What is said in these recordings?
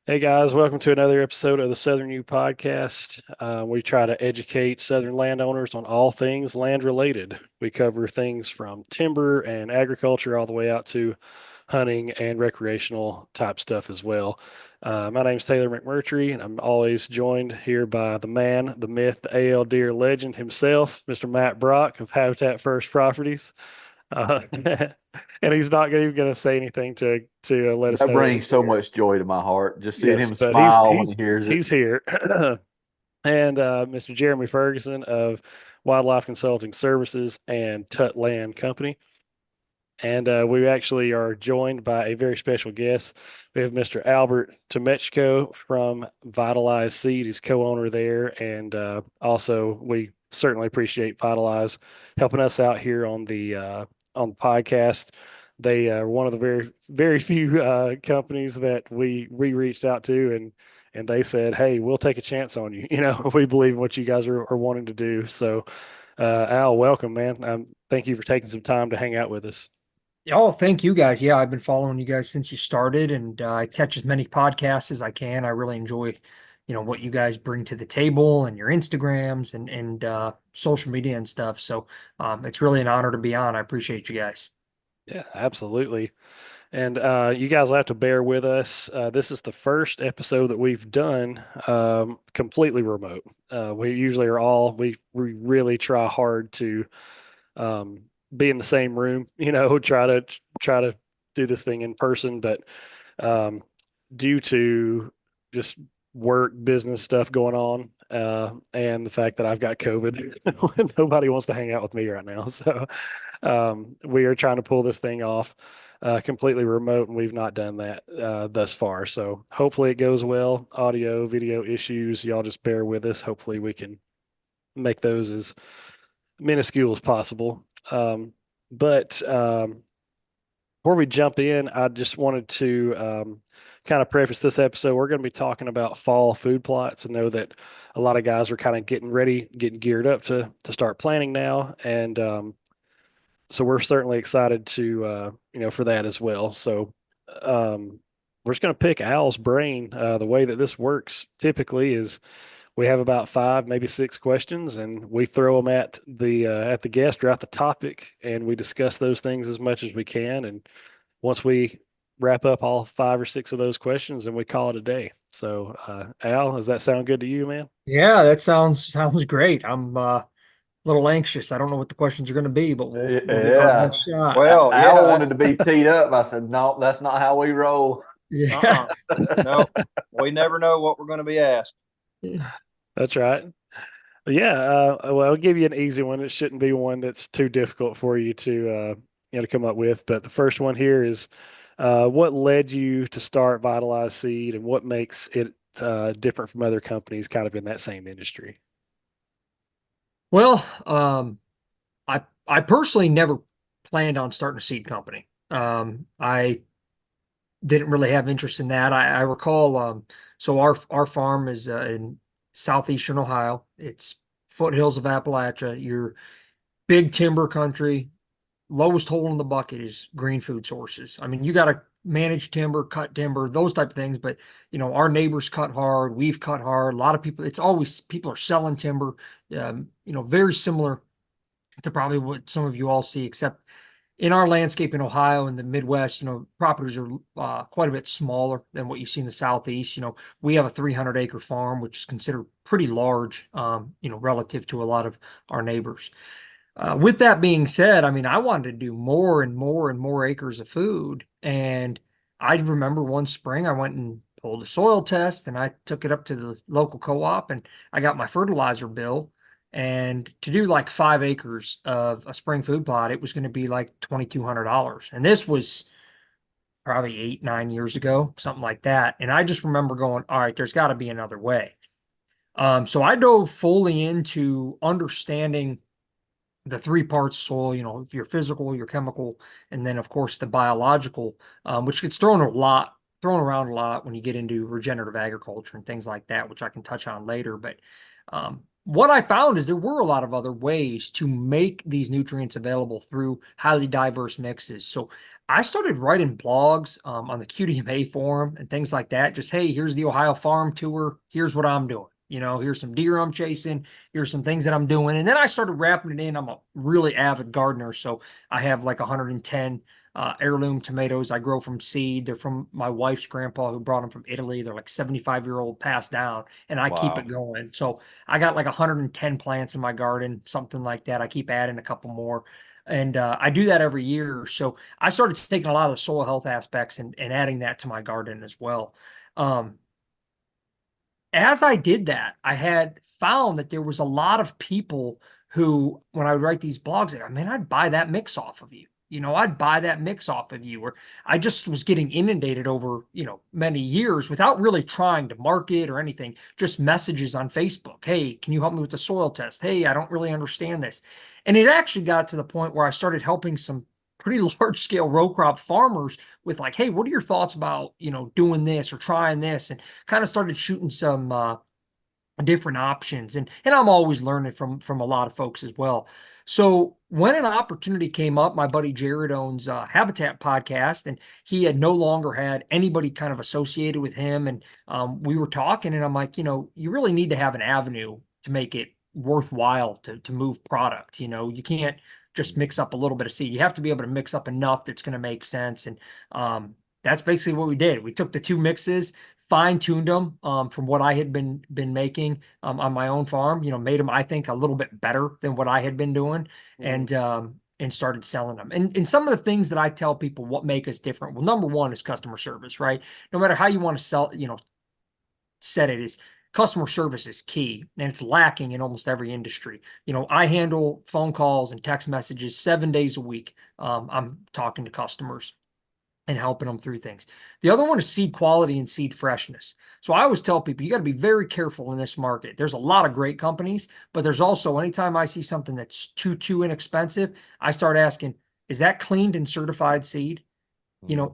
Hey guys, welcome to another episode of the Southern U podcast. We try to educate Southern landowners on all things land related. We cover things from timber and agriculture all the way out to hunting and recreational type stuff as well. My name is Taylor McMurtry, and I'm always joined here by the man, the myth, the AL deer legend himself, Mr. Matt Brock of Habitat First Properties. And he's not even going to say anything to let us That know that brings he's so here. much joy to my heart. Just seeing Yes, him but he's smile when he he's hears it. he's here. And Mr. Jeremy Ferguson of Wildlife Consulting Services and Tut Land Company. And we actually are joined by a very special guest. We have Mr. Albert Tomechko from Vitalize Seed. He's co-owner there, and also we certainly appreciate Vitalize helping us out here on the podcast. They are one of the very few companies that we reached out to, and they said, "Hey, we'll take a chance on you. You know, we believe in what you guys are wanting to do." So, Al, welcome, man. Thank you for taking some time to hang out with us. Oh, thank you guys. Yeah, I've been following you guys since you started, and I catch as many podcasts as I can. I really enjoy, what you guys bring to the table and your Instagrams and social media and stuff. So it's really an honor to be on. I appreciate you guys. Yeah, absolutely. And you guys will have to bear with us. This is the first episode that we've done completely remote. We usually are we really try hard to um, be in the same room, try to do this thing in person, but um, due to just work business stuff going on and the fact that I've got COVID, nobody wants to hang out with me right now. So we are trying to pull this thing off completely remote, and we've not done that thus far. So hopefully it goes well. Audio, video issues, y'all just bear with us. Hopefully we can make those as minuscule as possible. But before we jump in, I just wanted to kind of preface this episode. We're going to be talking about fall food plots. I know that a lot of guys are kind of getting ready, getting geared up to start planning now, and so we're certainly excited to for that as well. So we're just going to pick Al's brain. The way that this works typically is we have about five, maybe six questions, and we throw them at the guest or at the topic, and we discuss those things as much as we can. And once we wrap up all five or six of those questions, then we call it a day. So, Al, does that sound good to you, man? Yeah, that sounds great. I'm a little anxious. I don't know what the questions are going to be, but we'll give it our Yeah. best shot. Well, Al yeah, wanted to be teed up. I said, no, that's not how we roll. Yeah. uh-uh. No, we never know what we're going to be asked. That's right. Yeah, well, I'll give you an easy one. It shouldn't be one that's too difficult for you to come up with. But the first one here is, what led you to start Vitalize Seed, and what makes it different from other companies, kind of in that same industry? Well, I personally never planned on starting a seed company. I didn't really have interest in that. I recall, so our farm is in southeastern Ohio. It's foothills of Appalachia. Your big timber country. Lowest hole in the bucket is green food sources. I mean, you got to manage timber, cut timber, those type of things. But our neighbors cut hard. We've cut hard. A lot of people. It's always people are selling timber. Very similar to probably what some of you all see, except in our landscape in Ohio and the Midwest, properties are quite a bit smaller than what you see in the Southeast. We have a 300-acre farm, which is considered pretty large, relative to a lot of our neighbors. With that being said, I mean, I wanted to do more and more and more acres of food. And I remember one spring I went and pulled a soil test and I took it up to the local co-op and I got my fertilizer bill. And to do like 5 acres of a spring food plot, it was going to be like $2,200. And this was probably 8, 9 years ago, something like that. And I just remember going, all right, there's got to be another way. So I dove fully into understanding the three parts of soil, your physical, your chemical, and then of course the biological, which gets thrown around a lot when you get into regenerative agriculture and things like that, which I can touch on later. But what I found is there were a lot of other ways to make these nutrients available through highly diverse mixes. So I started writing blogs on the QDMA forum and things like that. Just, hey, here's the Ohio Farm Tour. Here's what I'm doing. Here's some deer I'm chasing. Here's some things that I'm doing. And then I started wrapping it in. I'm a really avid gardener. So I have like 110 heirloom tomatoes I grow from seed. They're from my wife's grandpa who brought them from Italy. They're like 75-year-old passed down, and I keep it Wow. going. So I got like 110 plants in my garden, something like that. I keep adding a couple more. And I do that every year. So I started taking a lot of the soil health aspects and adding that to my garden as well. Um, as I did that, I had found that there was a lot of people who, when I would write these blogs, like, man, I'd buy that mix off of you. I'd buy that mix off of you. Or I just was getting inundated over, many years without really trying to market or anything, just messages on Facebook. Hey, can you help me with the soil test? Hey, I don't really understand this. And it actually got to the point where I started helping some pretty large scale row crop farmers with like, hey, what are your thoughts about, doing this or trying this? And kind of started shooting some different options. And I'm always learning from a lot of folks as well. So when an opportunity came up, my buddy Jared owns Habitat podcast, and he had no longer had anybody kind of associated with him. And we were talking, and I'm like, you really need to have an avenue to make it worthwhile to move product. You can't just mix up a little bit of seed. You have to be able to mix up enough that's going to make sense. And that's basically what we did. We took the two mixes, fine-tuned them from what I had been making on my own farm, made them, I think, a little bit better than what I had been doing, and started selling them. And some of the things that I tell people what make us different. Well, number one is customer service, right? No matter how you want to sell, set it, is customer service is key, and it's lacking in almost every industry. I handle phone calls and text messages 7 days a week. I'm talking to customers and helping them through things. The other one is seed quality and seed freshness. So I always tell people, you got to be very careful in this market. There's a lot of great companies, but there's also, anytime I see something that's too inexpensive, I start asking, is that cleaned and certified seed?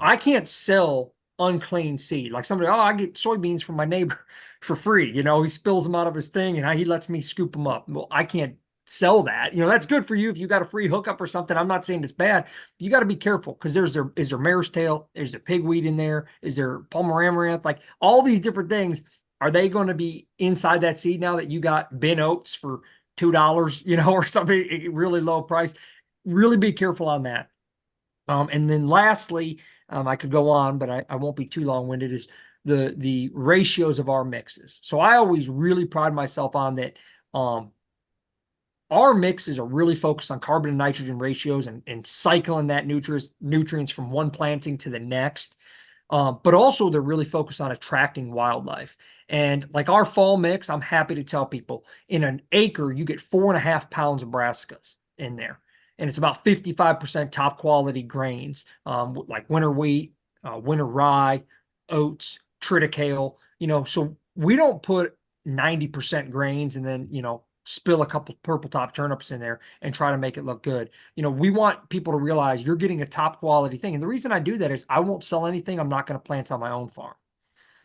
I can't sell unclean seed. Like somebody, I get soybeans from my neighbor for free. He spills them out of his thing and he lets me scoop them up. Well, I can't sell that. That's good for you if you got a free hookup or something. I'm not saying it's bad. You got to be careful, because is there mare's tail? Is there pigweed in there? Is there Palmer amaranth? Like all these different things. Are they going to be inside that seed now that you got bin oats for $2, or something really low price? Really be careful on that. And then lastly, I could go on, but I won't be too long-winded, is the ratios of our mixes. So I always really pride myself on that. Our mixes are really focused on carbon and nitrogen ratios and cycling that nutrients from one planting to the next. But also they're really focused on attracting wildlife. And like our fall mix, I'm happy to tell people, in an acre, you get 4.5 pounds of brassicas in there. And it's about 55% top quality grains, like winter wheat, winter rye, oats, triticale. So we don't put 90% grains and then, spill a couple purple top turnips in there and try to make it look good. We want people to realize you're getting a top quality thing. And the reason I do that is I won't sell anything I'm not going to plant on my own farm.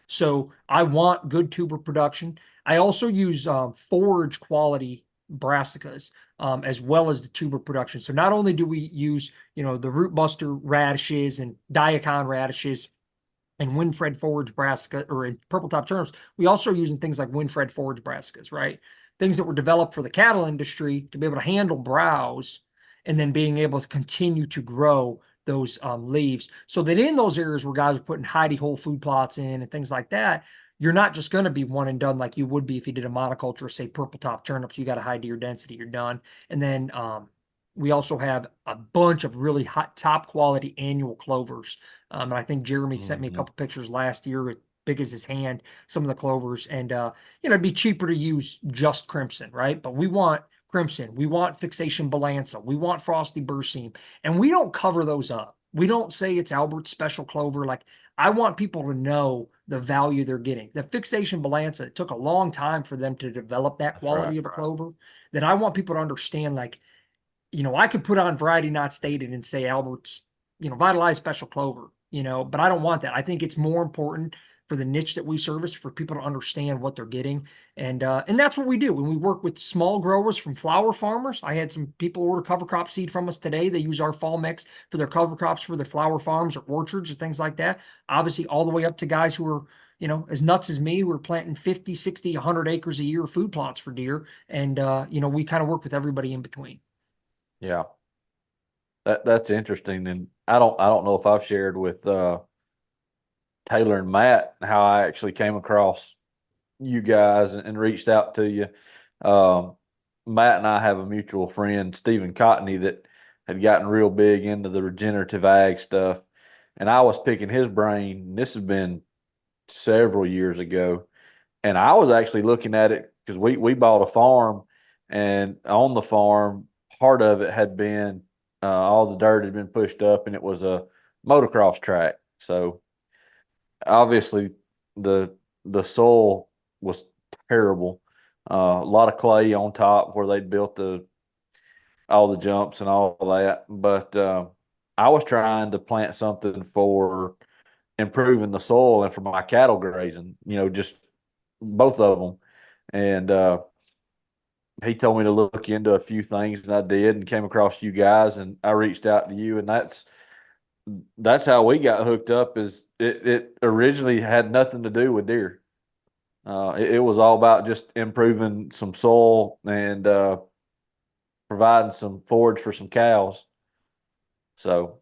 So I want good tuber production. I also use forage quality brassicas, as well as the tuber production. So not only do we use, the root buster radishes and daikon radishes and Winfred forage brassica, or in purple top turnips, we also are using things like Winfred forage brassicas, right? Things that were developed for the cattle industry to be able to handle browse, and then being able to continue to grow those leaves, so that in those areas where guys are putting hidey hole food plots in and things like that, you're not just going to be one and done like you would be if you did a monoculture, say purple top turnips. You got a high deer density, you're done. And then we also have a bunch of really hot, top quality annual clovers. And I think Jeremy sent me a couple pictures last year, big as his hand, some of the clovers. And, it'd be cheaper to use just crimson, right? But we want crimson. We want fixation balanza. We want frosty berseem. And we don't cover those up. We don't say it's Albert's special clover. Like, I want people to know the value they're getting. The fixation balanza, it took a long time for them to develop that quality of a clover, that I want people to understand, like, I could put on variety not stated and say Albert's, Vitalize special clover, but I don't want that. I think it's more important for the niche that we service, for people to understand what they're getting. And that's what we do when we work with small growers from flower farmers. I had some people order cover crop seed from us today. They use our fall mix for their cover crops for their flower farms or orchards or things like that. Obviously, all the way up to guys who are, you know, as nuts as me, we're planting 50, 60, 100 acres a year of food plots for deer. And, you know, we kind of work with everybody in between. Yeah. That's interesting. And I don't know if I've shared with Taylor and Matt how I actually came across you guys and reached out to you. Um, Matt and I have a mutual friend, Stephen Cottney, that had gotten real big into the regenerative ag stuff. And I was picking his brain. This has been several years ago. And I was actually looking at it because we bought a farm, and on the farm, part of it had been all the dirt had been pushed up, and it was a motocross track. So obviously the soil was terrible. A lot of clay on top where they'd built all the jumps and all that. But I was trying to plant something for improving the soil and for my cattle grazing, just both of them. And he told me to look into a few things, and I did, and came across you guys, and I reached out to you, and that's how we got hooked up. Is it originally had nothing to do with deer. It was all about just improving some soil and providing some forage for some cows. So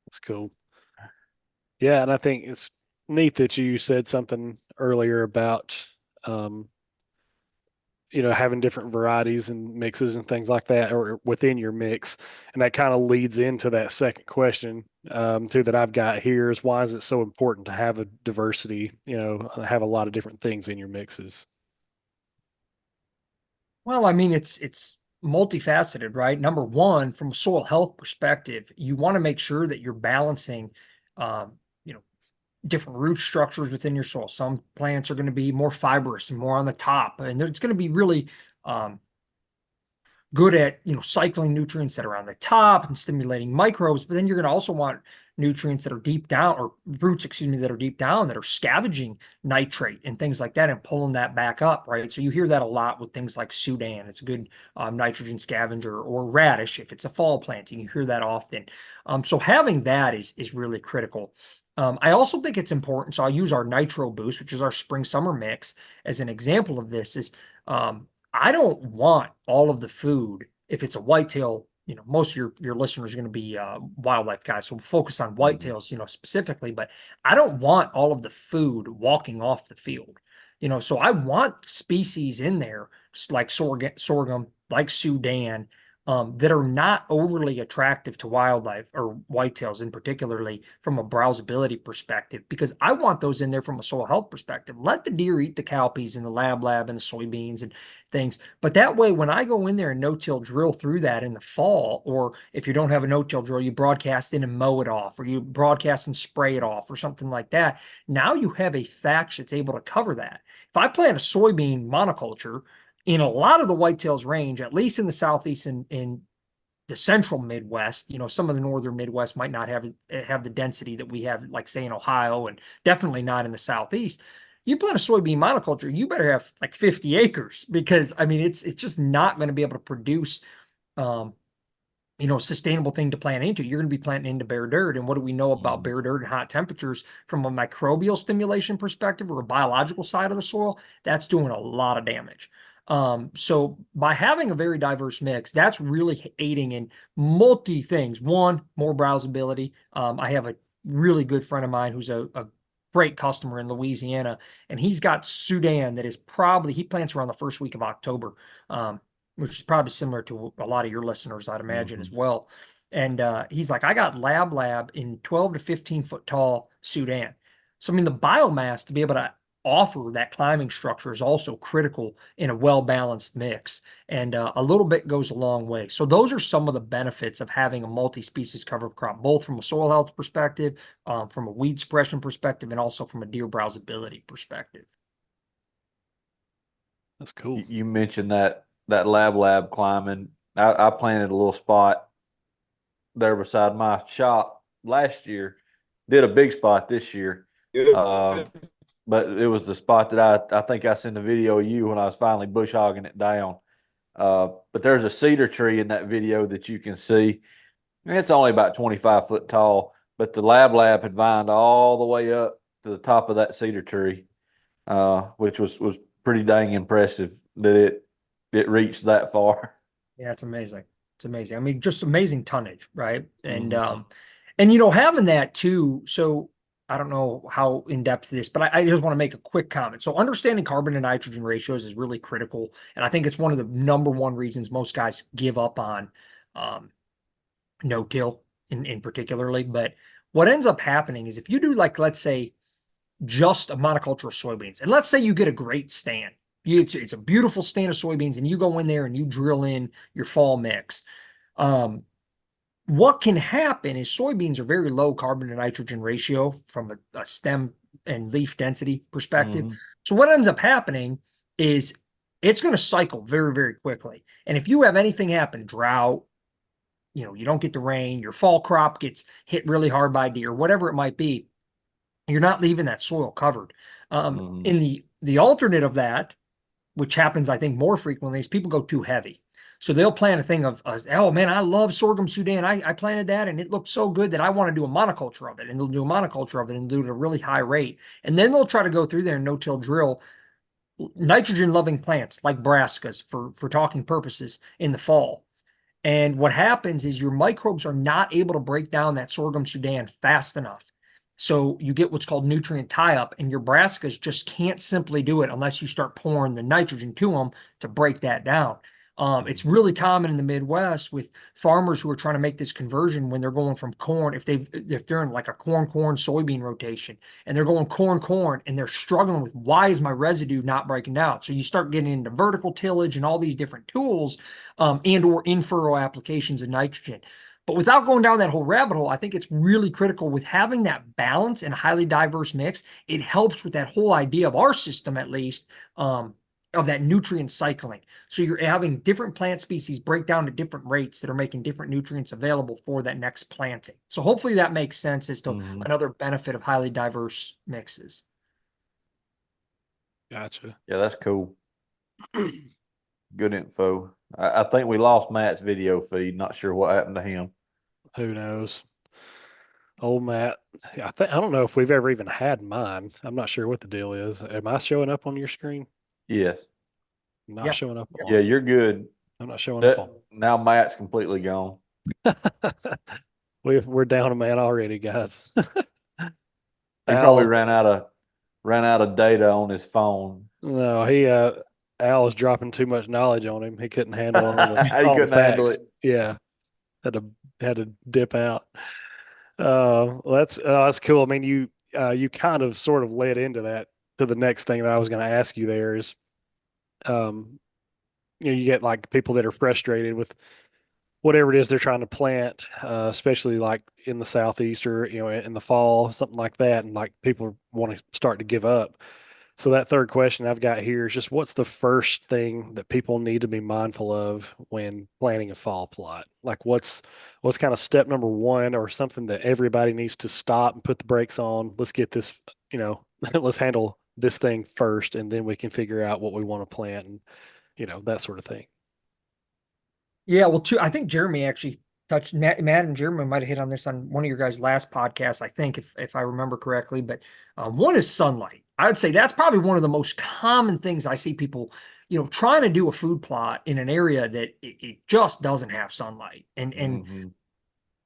That's cool. Yeah, and I think it's neat that you said something earlier about um, having different varieties and mixes and things like that, or within your mix. And that kind of leads into that second question, too, that I've got here is why is it so important to have a diversity, have a lot of different things in your mixes? Well, I mean, it's multifaceted, right? Number one, from a soil health perspective, you want to make sure that you're balancing, you know, different root structures within your soil. Some plants are going to be more fibrous and more on the top, and it's going to be really good at cycling nutrients that are on the top and stimulating microbes. But then you're going to also want nutrients that are deep down, or roots, excuse me, that are deep down, that are scavenging nitrate and things like that and pulling that back up, right? So you hear that a lot with things like Sudan. It's a good nitrogen scavenger, or radish if it's a fall planting. You hear that often. So having that is really critical. I also think it's important. So I'll use our Nitro Boost, which is our spring summer mix, as an example of this. Is I don't want all of the food. If it's a whitetail, most of your listeners are going to be wildlife guys, so we'll focus on whitetails, specifically. But I don't want all of the food walking off the field. So I want species in there, just like sorghum, like Sudan, that are not overly attractive to wildlife, or whitetails in particularly, from a browsability perspective, because I want those in there from a soil health perspective. Let the deer eat the cowpeas and the lab and the soybeans and things. But that way, when I go in there and no-till drill through that in the fall, or if you don't have a no-till drill, you broadcast in and mow it off, or you broadcast and spray it off, or something like that. Now you have a thatch that's able to cover that. If I plant a soybean monoculture in a lot of the whitetails range, at least in the southeast and in the central Midwest, some of the northern Midwest might not have the density that we have, like say in Ohio, and definitely not in the southeast. You plant a soybean monoculture, you better have like 50 acres, because I mean it's just not going to be able to produce sustainable thing to plant into. You're going to be planting into bare dirt. And what do we know about bare dirt and hot temperatures from a microbial stimulation perspective, or a biological side of the soil? That's doing a lot of damage. So by having a very diverse mix, that's really aiding in multi things. One, more browsability. I have a really good friend of mine who's a great customer in Louisiana, and he's got Sudan that is probably, he plants around the first week of October, which is probably similar to a lot of your listeners, I'd imagine, as well. And he's like, I got lab in 12 to 15 foot tall Sudan. So, I mean, the biomass to be able to offer that climbing structure is also critical in a well-balanced mix. And a little bit goes a long way. So those are some of the benefits of having a multi-species cover crop, both from a soil health perspective, from a weed suppression perspective, and also from a deer browsability perspective. That's cool. you mentioned that lab climbing. I planted a little spot there beside my shop last year. Did a big spot this year. but it was the spot that I think I sent a video of you when I was finally bush hogging it down. But there's a cedar tree in that video that you can see. And it's only about 25 foot tall, but the lab had vined all the way up to the top of that cedar tree, which was pretty dang impressive that it reached that far. Yeah, it's amazing. It's amazing. I mean, just amazing tonnage, right? And Mhm. and you know, having that too. So I don't know how in depth this, but I just want to make a quick comment. So understanding carbon to nitrogen ratios is really critical, and I think it's one of the number one reasons most guys give up on um, no till in particularly. But what ends up happening is if you do like let's say just a monoculture of soybeans, and let's say you get a great stand. It's a beautiful stand of soybeans, and you go in there and you drill in your fall mix. Um, what can happen is soybeans are very low carbon to nitrogen ratio from a stem and leaf density perspective. Mhm. So what ends up happening is it's going to cycle very, very quickly. And if you have anything happen, drought, you know, you don't get the rain, your fall crop gets hit really hard by deer, whatever it might be, you're not leaving that soil covered. Mhm. In the alternate of that, which happens, I think, more frequently, is people go too heavy. So they'll plant a thing of, oh man, I love sorghum Sudan. I planted that and it looked so good that I want to do a monoculture of it. And they'll do a monoculture of it and do it at a really high rate. And then they'll try to go through there and no-till drill nitrogen loving plants like brassicas for talking purposes in the fall. And what happens is your microbes are not able to break down that sorghum Sudan fast enough. So you get what's called nutrient tie up, and your brassicas just can't simply do it unless you start pouring the nitrogen to them to break that down. It's really common in the Midwest with farmers who are trying to make this conversion when they're going from corn, if they're in like a corn soybean rotation, and they're going corn and they're struggling with why is my residue not breaking down. So you start getting into vertical tillage and all these different tools, and or in furrow applications of nitrogen. But without going down that whole rabbit hole, I think it's really critical with having that balance and a highly diverse mix. It helps with that whole idea of our system, at least, of that nutrient cycling. So you're having different plant species break down to different rates that are making different nutrients available for that next planting. So hopefully that makes sense as to Mhm. another benefit of highly diverse mixes. Gotcha. Yeah, that's cool. Good info. I think we lost Matt's video feed. Not sure what happened to him. Who knows? Old Matt. I don't know if we've ever even had mine. I'm not sure what the deal is. Am I showing up on your screen? Yes. I'm not Yeah. showing up Yeah, on. you're good. I'm not showing up That on. now Matt's completely gone. We're down a man already, guys. He probably Al's ran out of data on his phone. no, he Al was dropping too much knowledge on him. He couldn't handle He all the couldn't handle facts. it. Yeah, had to dip out. Well, that's cool. I mean, you kind of sort of led into that to the next thing that I was going to ask you. There is, um, you get like people that are frustrated with whatever it is they're trying to plant, especially like in the southeast or in the fall, something like that, and like people want to start to give up. So that third question I've got here is just what's the first thing that people need to be mindful of when planning a fall plot? Like what's kind of step number one or something that everybody needs to stop and put the brakes on. Let's get this, let's handle this thing first and then we can figure out what we want to plant and that sort of thing. Yeah, well, I think Jeremy actually touched Matt and Jeremy might have hit on this on one of your guys' last podcasts, I think, if I remember correctly. But one is sunlight. I would say that's probably one of the most common things I see people, trying to do a food plot in an area that it just doesn't have sunlight. And Hmm.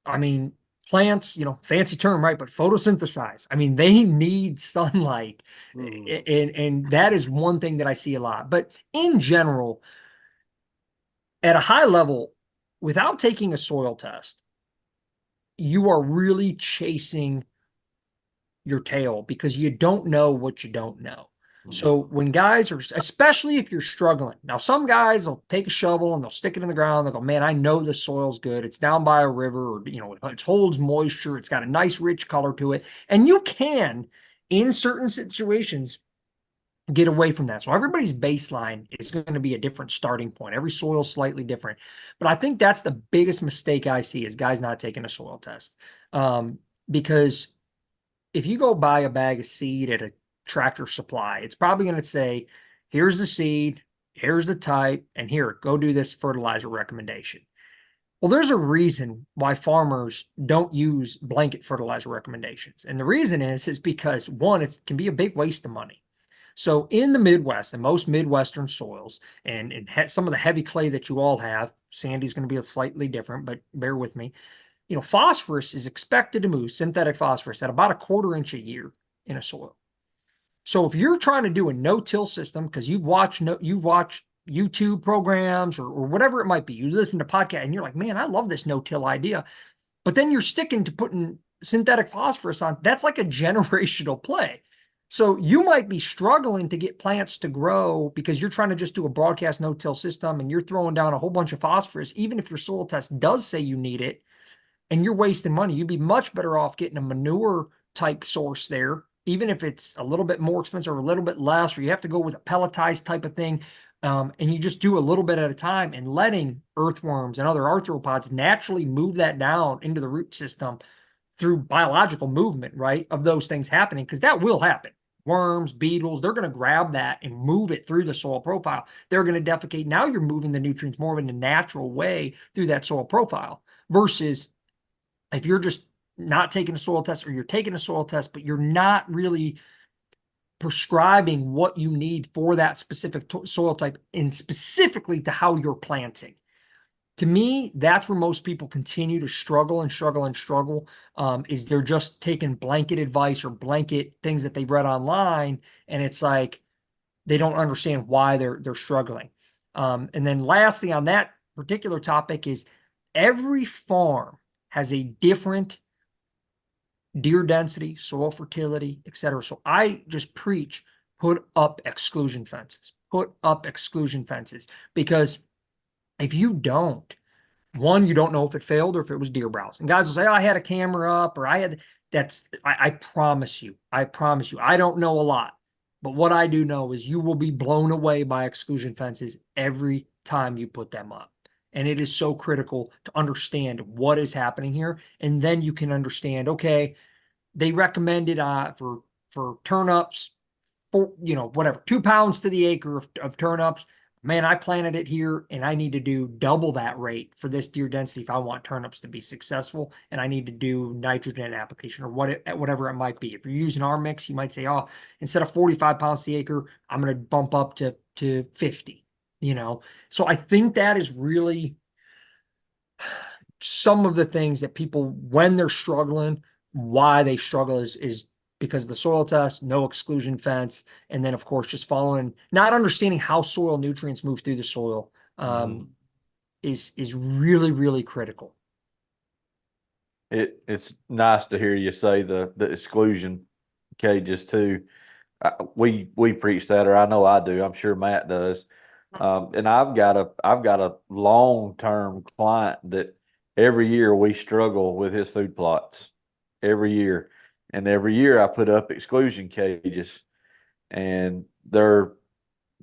I mean, plants, fancy term, right? But photosynthesize. I mean, they need sunlight, Mm, and that is one thing that I see a lot. But in general, at a high level, without taking a soil test, you are really chasing your tail because you don't know what you don't know. So when guys are, especially if you're struggling, now some guys will take a shovel and they'll stick it in the ground. They'll go, man, I know the soil's good. It's down by a river, or it holds moisture. It's got a nice rich color to it, and you can, in certain situations, get away from that. So everybody's baseline is going to be a different starting point. Every soil is slightly different. But I think that's the biggest mistake I see is guys not taking a soil test. Because if you go buy a bag of seed at a Tractor Supply. It's probably going to say, here's the seed, here's the type, and here, go do this fertilizer recommendation. Well, there's a reason why farmers don't use blanket fertilizer recommendations. And the reason is because one, it can be a big waste of money. So in the Midwest and most Midwestern soils and some of the heavy clay that you all have, sandy's going to be slightly different, but bear with me. Phosphorus is expected to move, synthetic phosphorus, at about 1/4 inch a year in a soil. So if you're trying to do a no-till system, because you've watched YouTube programs or whatever it might be, you listen to podcasts and you're like, man, I love this no-till idea. But then you're sticking to putting synthetic phosphorus on. That's like a generational play. So you might be struggling to get plants to grow because you're trying to just do a broadcast no-till system and you're throwing down a whole bunch of phosphorus, even if your soil test does say you need it, and you're wasting money. You'd be much better off getting a manure type source there, even if it's a little bit more expensive or a little bit less, or you have to go with a pelletized type of thing. And you just do a little bit at a time and letting earthworms and other arthropods naturally move that down into the root system through biological movement, right, of those things happening, because that will happen. Worms, beetles, they're going to grab that and move it through the soil profile. They're going to defecate. Now you're moving the nutrients more in a natural way through that soil profile versus if you're just not taking a soil test, or you're taking a soil test, but you're not really prescribing what you need for that specific soil type and specifically to how you're planting. To me, that's where most people continue to struggle and struggle and struggle, is they're just taking blanket advice or blanket things that they've read online, and it's like they don't understand why they're struggling. And then lastly on that particular topic is every farm has a different deer density, soil fertility, etc. So I just preach, put up exclusion fences, because if you don't, one, you don't know if it failed or if it was deer browse. And guys will say, oh, I had a camera up, or I promise you, I don't know a lot, but what I do know is you will be blown away by exclusion fences every time you put them up. And it is so critical to understand what is happening here. And then you can understand, okay, they recommended for turnips, whatever, 2 pounds to the acre of turnips. Man, I planted it here and I need to do double that rate for this deer density if I want turnips to be successful. And I need to do nitrogen application or whatever it might be. If you're using our mix, you might say, oh, instead of 45 pounds to the acre, I'm going to bump up to 50. So I think that is really some of the things that people, when they're struggling, why they struggle is because of the soil test, no exclusion fence, and then of course just following, not understanding how soil nutrients move through the soil is really, really critical. It's nice to hear you say the exclusion cages too. We preach that, or I know I do. I'm sure Matt does. And I've got a long-term client that every year we struggle with his food plots every year. And every year I put up exclusion cages, and they're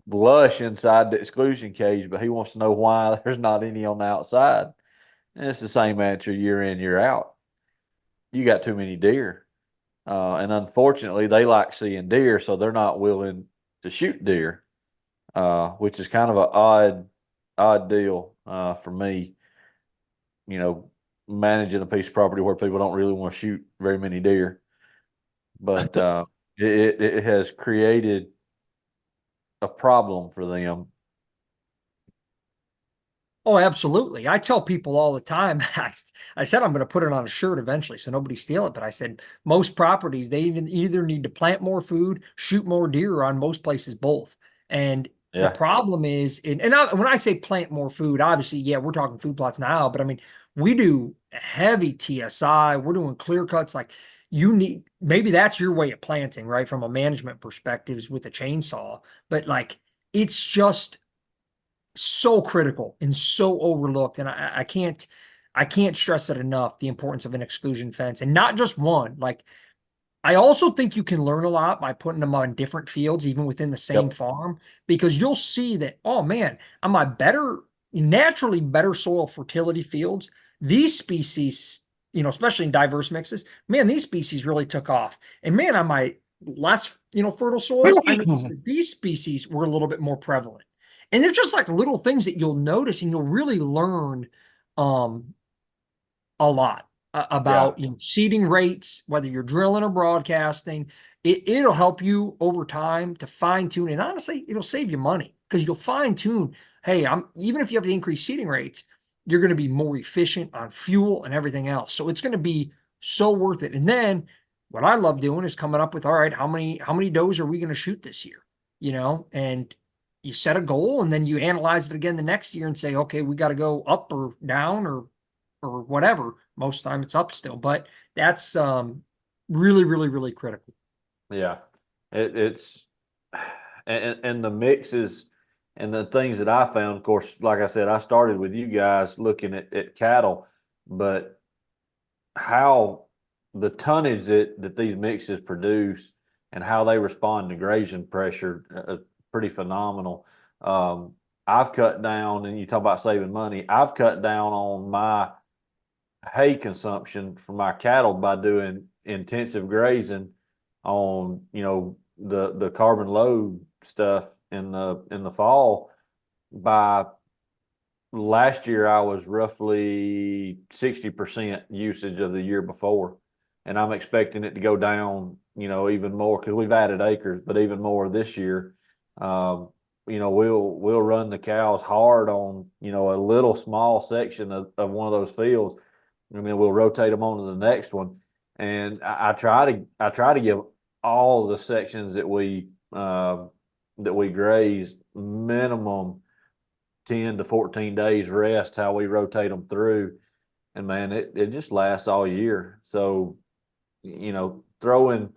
lush inside the exclusion cage, but he wants to know why there's not any on the outside. And it's the same answer year in, year out. You got too many deer. And unfortunately, they like seeing deer, so they're not willing to shoot deer, which is kind of an odd deal for me. Managing a piece of property where people don't really want to shoot very many deer, but it has created a problem for them. Oh, absolutely. I tell people all the time, I said I'm going to put it on a shirt eventually so nobody steal it. But I said most properties, they either need to plant more food, shoot more deer, or on most places, both. And the problem is, when I say plant more food, obviously, yeah, we're talking food plots now, but I mean, we do heavy TSI. We're doing clear cuts. Like maybe that's your way of planting, right? From a management perspective with a chainsaw, but like, it's just so critical and so overlooked. And I can't stress it enough, the importance of an exclusion fence, and not just one. Like, I also think you can learn a lot by putting them on different fields, even within the same farm, because you'll see that, oh man, on my naturally better soil fertility fields, these species, especially in diverse mixes, man, these species really took off. And man, on my less, fertile soils, I noticed that these species were a little bit more prevalent. And they're just like little things that you'll notice and you'll really learn a lot Yeah. about seeding rates, whether you're drilling or broadcasting. It'll help you over time to fine tune, and honestly, it'll save you money because you'll fine tune. Hey, even if you have to increase seeding rates, you're going to be more efficient on fuel and everything else. So it's going to be so worth it. And then what I love doing is coming up with, all right, how many does are we going to shoot this year? And you set a goal and then you analyze it again the next year and say, okay, we got to go up or down or whatever. Most time it's up still, but that's really, really, really critical. Yeah, it's and the mixes and the things that I found. Of course, like I said, I started with you guys looking at cattle, but how the tonnage that these mixes produce and how they respond to grazing pressure is pretty phenomenal. I've cut down, and you talk about saving money. I've cut down on my hay consumption for my cattle by doing intensive grazing on the carbon load stuff in the fall. By last year I was roughly 60% usage of the year before, and I'm expecting it to go down even more because we've added acres, but even more this year. We'll run the cows hard on a little small section of one of those fields. I mean, we'll rotate them on to the next one, and I try to give all the sections that we graze minimum 10 to 14 days rest. How we rotate them through, and man, it just lasts all year. So, throwing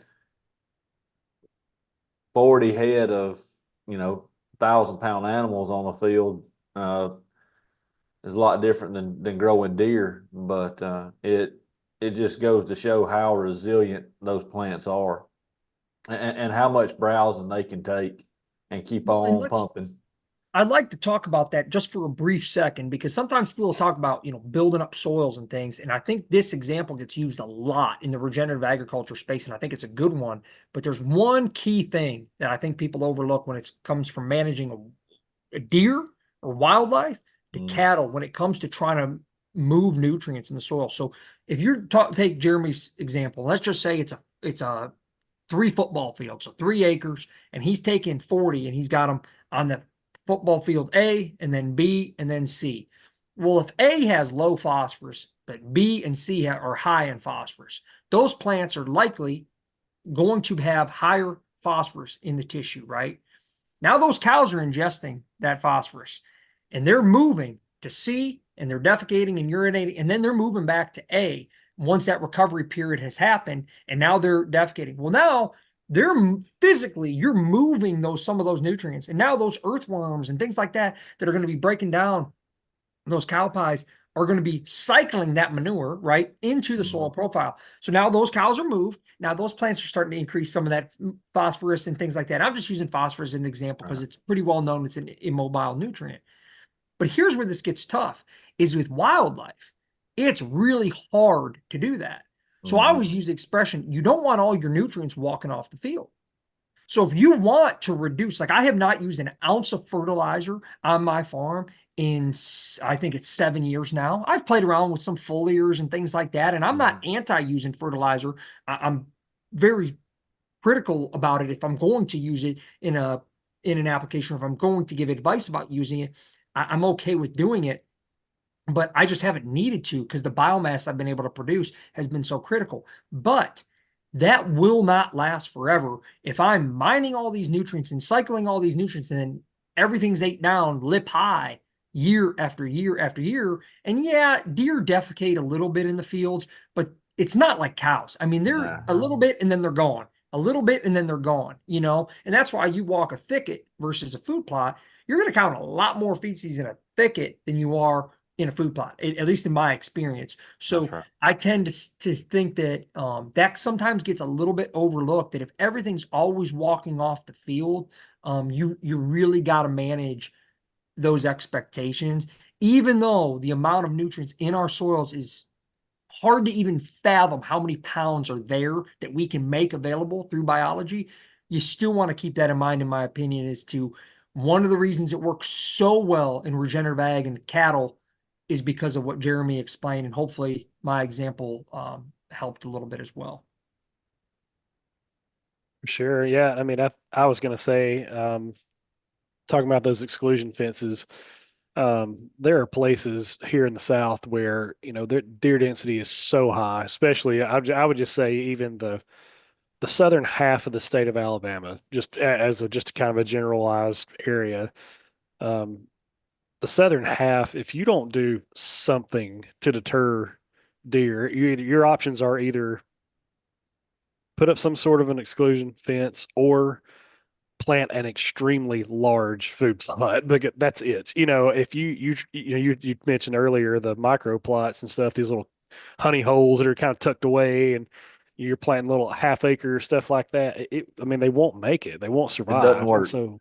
40 head of 1,000-pound animals on the field is a lot different than growing deer, but it just goes to show how resilient those plants are, and how much browsing they can take and keep Well, and on pumping. I'd like to talk about that just for a brief second, because sometimes people talk about, building up soils and things. And I think this example gets used a lot in the regenerative agriculture space. And I think it's a good one, but there's one key thing that I think people overlook when it comes from managing a deer or wildlife to cattle, when it comes to trying to move nutrients in the soil. So if you take Jeremy's example, let's just say it's a 3 football field, so 3 acres, and he's taking 40 and he's got them on the football field A and then B and then C. Well, if A has low phosphorus, but B and C are high in phosphorus, those plants are likely going to have higher phosphorus in the tissue, right? Now those cows are ingesting that phosphorus and they're moving to C and they're defecating and urinating, and then they're moving back to A once that recovery period has happened, and now they're defecating. Well, now you're moving some of those nutrients, and now those earthworms and things like that are going to be breaking down those cow pies are going to be cycling that manure right into the soil profile. So now those cows are moved. Now those plants are starting to increase some of that phosphorus and things like that. I'm just using phosphorus as an example because it's pretty well known it's an immobile nutrient. But here's where this gets tough, is with wildlife. It's really hard to do that. So I always use the expression, you don't want all your nutrients walking off the field. So if you want to reduce, like I have not used an ounce of fertilizer on my farm in, I think it's 7 years now. I've played around with some foliars and things like that, and I'm not anti-using fertilizer. I'm very critical about it if I'm going to use it in an application, or if I'm going to give advice about using it. I'm okay with doing it, but I just haven't needed to because the biomass I've been able to produce has been so critical. But that will not last forever if I'm mining all these nutrients and cycling all these nutrients, and then everything's ate down lip high year after year after year. And yeah, deer defecate a little bit in the fields, but it's not like cows. I mean, they're a little bit and then they're gone, a little bit and then they're gone, and that's why you walk a thicket versus a food plot. You're going to count a lot more feces in a thicket than you are in a food plot, at least in my experience. So right. I tend to think that that sometimes gets a little bit overlooked, that if everything's always walking off the field, you really got to manage those expectations, even though the amount of nutrients in our soils is hard to even fathom how many pounds are there that we can make available through biology. You still want to keep that in mind, in my opinion, as to one of the reasons it works so well in regenerative ag and cattle is because of what Jeremy explained, and hopefully my example helped a little bit as well. Sure. Yeah. I mean, I was going to say, talking about those exclusion fences, there are places here in the South where, their deer density is so high, especially I would just say even the southern half of the state of Alabama, just as just kind of a generalized area. Um, the southern half, if you don't do something to deter deer, your options are either put up some sort of an exclusion fence or plant an extremely large food plot. But that's it. If you mentioned earlier the micro plots and stuff, these little honey holes that are kind of tucked away, and you're planting little half acre stuff like that. I mean, they won't make it. They won't It doesn't survive. And work. so,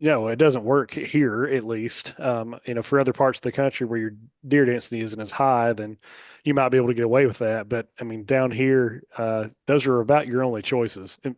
it doesn't work here at least. For other parts of the country where your deer density isn't as high, then you might be able to get away with that. But I mean, down here, those are about your only choices. And,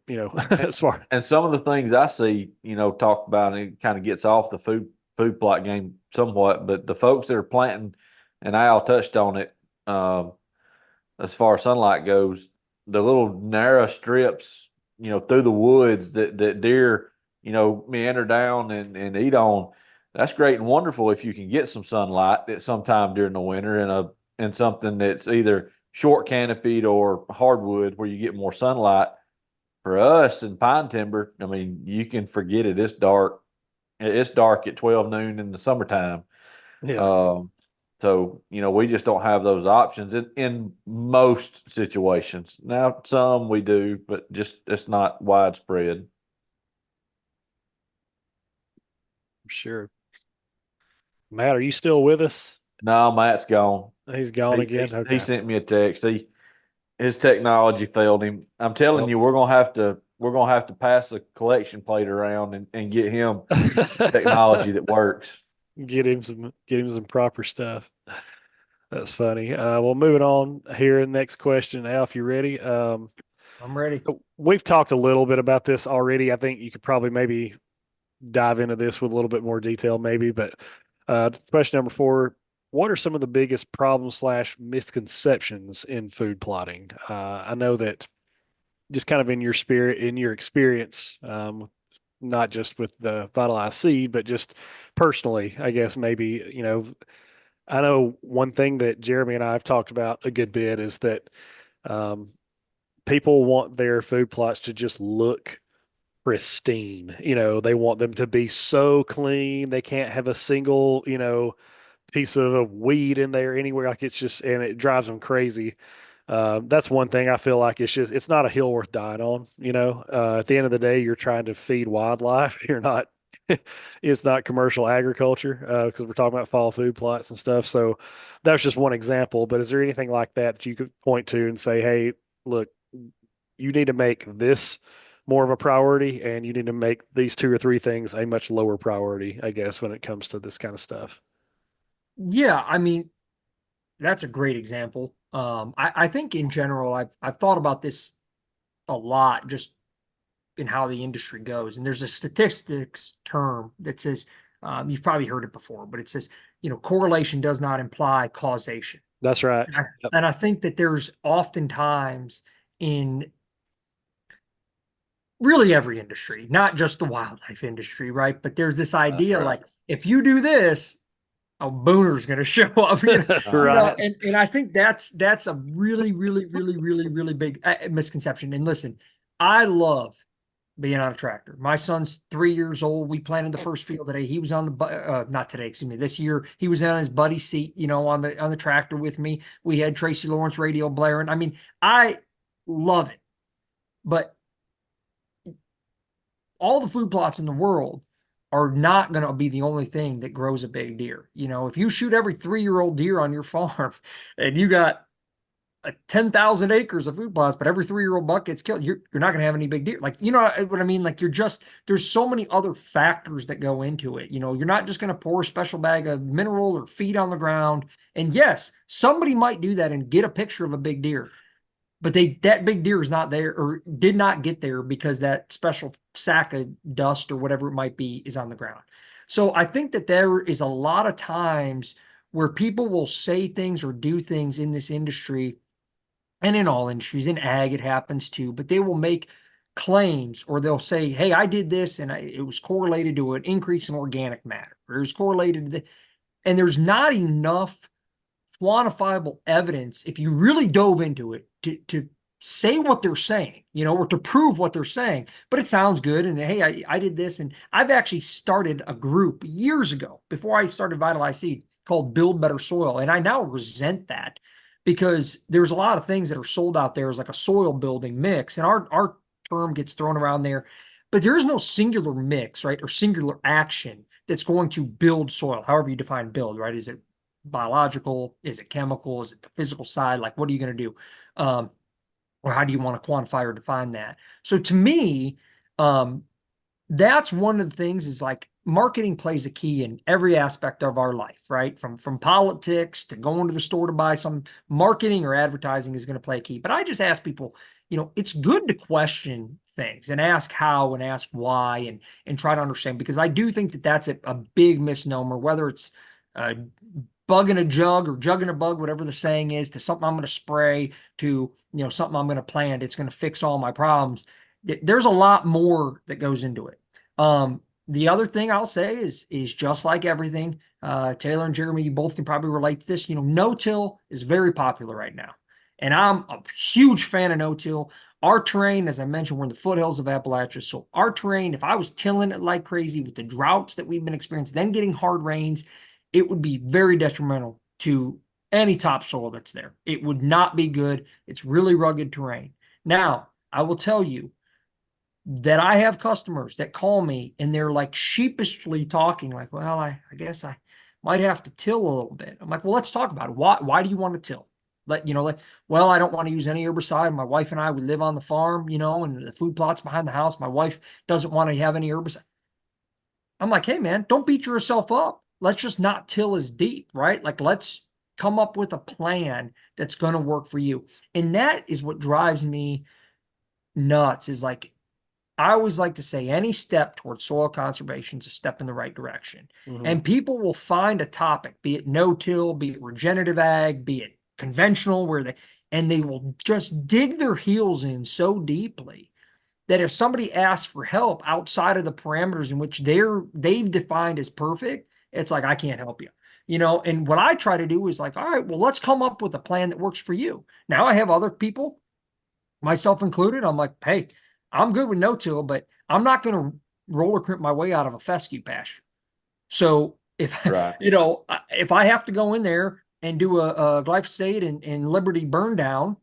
As far. and some of the things I see, talked about, and it kind of gets off the food plot game somewhat, but the folks that are planting, and Al touched on it, as far as sunlight goes, the little narrow strips, through the woods that deer, meander down and eat on. That's great and wonderful if you can get some sunlight at some time during the winter in something that's either short canopied or hardwood where you get more sunlight. For us in pine timber, I mean, you can forget it. It's dark. It's dark at 12 noon in the summertime. Yeah. Um, so, we just don't have those options in most situations. Now, some we do, but just it's not widespread. Sure. Matt, are you still with us? No, Matt's gone. He's gone He, again. he Okay. sent me a text. His technology failed him. I'm telling Well, you, we're gonna have to pass the collection plate around and get him technology that works. get him some proper stuff. That's funny. Well, moving on here. Next question, Alf, you ready? I'm ready. We've talked a little bit about this already. I think you could probably maybe dive into this with a little bit more detail, maybe. But question number 4: what are some of the biggest problems slash misconceptions in food plotting? I know that just kind of in your experience, not just with the Vitalize Seed, but just personally, I guess maybe, I know one thing that Jeremy and I have talked about a good bit is that um, people want their food plots to just look pristine. They want them to be so clean. They can't have a single, piece of a weed in there anywhere. Like it's just, and it drives them crazy. That's one thing I feel like it's not a hill worth dying on. At the end of the day, you're trying to feed wildlife. You're not, it's not commercial agriculture because we're talking about fall food plots and stuff. So that's just one example. But is there anything like that you could point to and say, hey, look, you need to make this more of a priority and you need to make these 2 or 3 things a much lower priority, I guess, when it comes to this kind of stuff. Yeah, I mean, that's a great example. I think in general, I've thought about this a lot just in how the industry goes. And there's a statistics term that says, you've probably heard it before, but it says, correlation does not imply causation. That's right. And I, Yep. and I think that there's oftentimes in really every industry, not just the wildlife industry, right? But there's this That's idea right. like if you do this, a booner's going to show up, Right. and I think that's a really, really, really, really, really big misconception. And listen, I love being on a tractor. My son's 3 years old. We planted the first field today. He was on the not today, excuse me. This year he was on his buddy seat, on the tractor with me. We had Tracy Lawrence radio blaring. I mean, I love it, but all the food plots in the world are not going to be the only thing that grows a big deer. If you shoot every 3-year-old deer on your farm and you got 10,000 acres of food plots, but every 3-year-old buck gets killed, you're not going to have any big deer. Like, you know what I mean? Like, there's so many other factors that go into it. You know, you're not just going to pour a special bag of mineral or feed on the ground. And yes, somebody might do that and get a picture of a big deer, but that big deer is not there or did not get there because that special sack of dust or whatever it might be is on the ground. So I think that there is a lot of times where people will say things or do things in this industry, and in all industries, in ag, it happens too, but they will make claims or they'll say, hey, I did this and it was correlated to an increase in organic matter, or it was correlated to the, and there's not enough quantifiable evidence if you really dove into it to say what they're saying, you know, or to prove what they're saying. But it sounds good. And hey, I did this. And I've actually started a group years ago before I started Vitalize Seed called Build Better Soil. And I now resent that because there's a lot of things that are sold out there as like a soil building mix. And our term gets thrown around there, but there is no singular mix, right? Or singular action that's going to build soil, however you define build, right? Is it biological? Is it chemical? Is it the physical side? Like, what are you going to do? Or how do you want to quantify or define that? So to me, that's one of the things is like marketing plays a key in every aspect of our life, right? From politics to going to the store to buy some, marketing or advertising is going to play a key. But I just ask people, you know, it's good to question things and ask how and ask why and try to understand, because I do think that that's a big misnomer, whether it's bug in a jug or jug in a bug, whatever the saying is, to something I'm going to spray, to, you know, something I'm going to plant. It's going to fix all my problems. There's a lot more that goes into it. The other thing I'll say is just like everything, Taylor and Jeremy, you both can probably relate to this. You know, no-till is very popular right now. And I'm a huge fan of no-till. Our terrain, as I mentioned, we're in the foothills of Appalachia. So our terrain, if I was tilling it like crazy with the droughts that we've been experiencing, then getting hard rains, it would be very detrimental to any topsoil that's there. It would not be good. It's really rugged terrain. Now, I will tell you that I have customers that call me and they're like sheepishly talking like, well, I guess I might have to till a little bit. I'm like, well, let's talk about it. Why do you want to till? Well, I don't want to use any herbicide. My wife and I, we live on the farm, you know, and the food plots behind the house. My wife doesn't want to have any herbicide. I'm like, hey, man, don't beat yourself up. Let's just not till as deep, right? Like, let's come up with a plan that's going to work for you. And that is what drives me nuts, is like, I always like to say any step towards soil conservation is a step in the right direction. Mm-hmm. And people will find a topic, be it no-till, be it regenerative ag, be it conventional, and they will just dig their heels in so deeply that if somebody asks for help outside of the parameters in which they've defined as perfect, it's like, I can't help you. You know, and what I try to do is like, all right, well, let's come up with a plan that works for you. Now I have other people, myself included. I'm like, hey, I'm good with no-till, but I'm not going to roller crimp my way out of a fescue pasture. So if, Right. you know, if I have to go in there and do a glyphosate and Liberty burn down,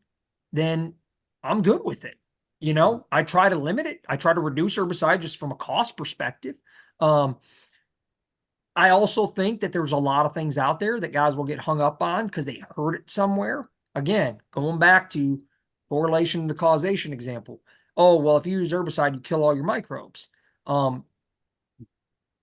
then I'm good with it. You know, I try to limit it. I try to reduce herbicide just from a cost perspective. I also think that there's a lot of things out there that guys will get hung up on because they heard it somewhere. Again, going back to correlation to causation example. Oh, well, if you use herbicide, you kill all your microbes. I'm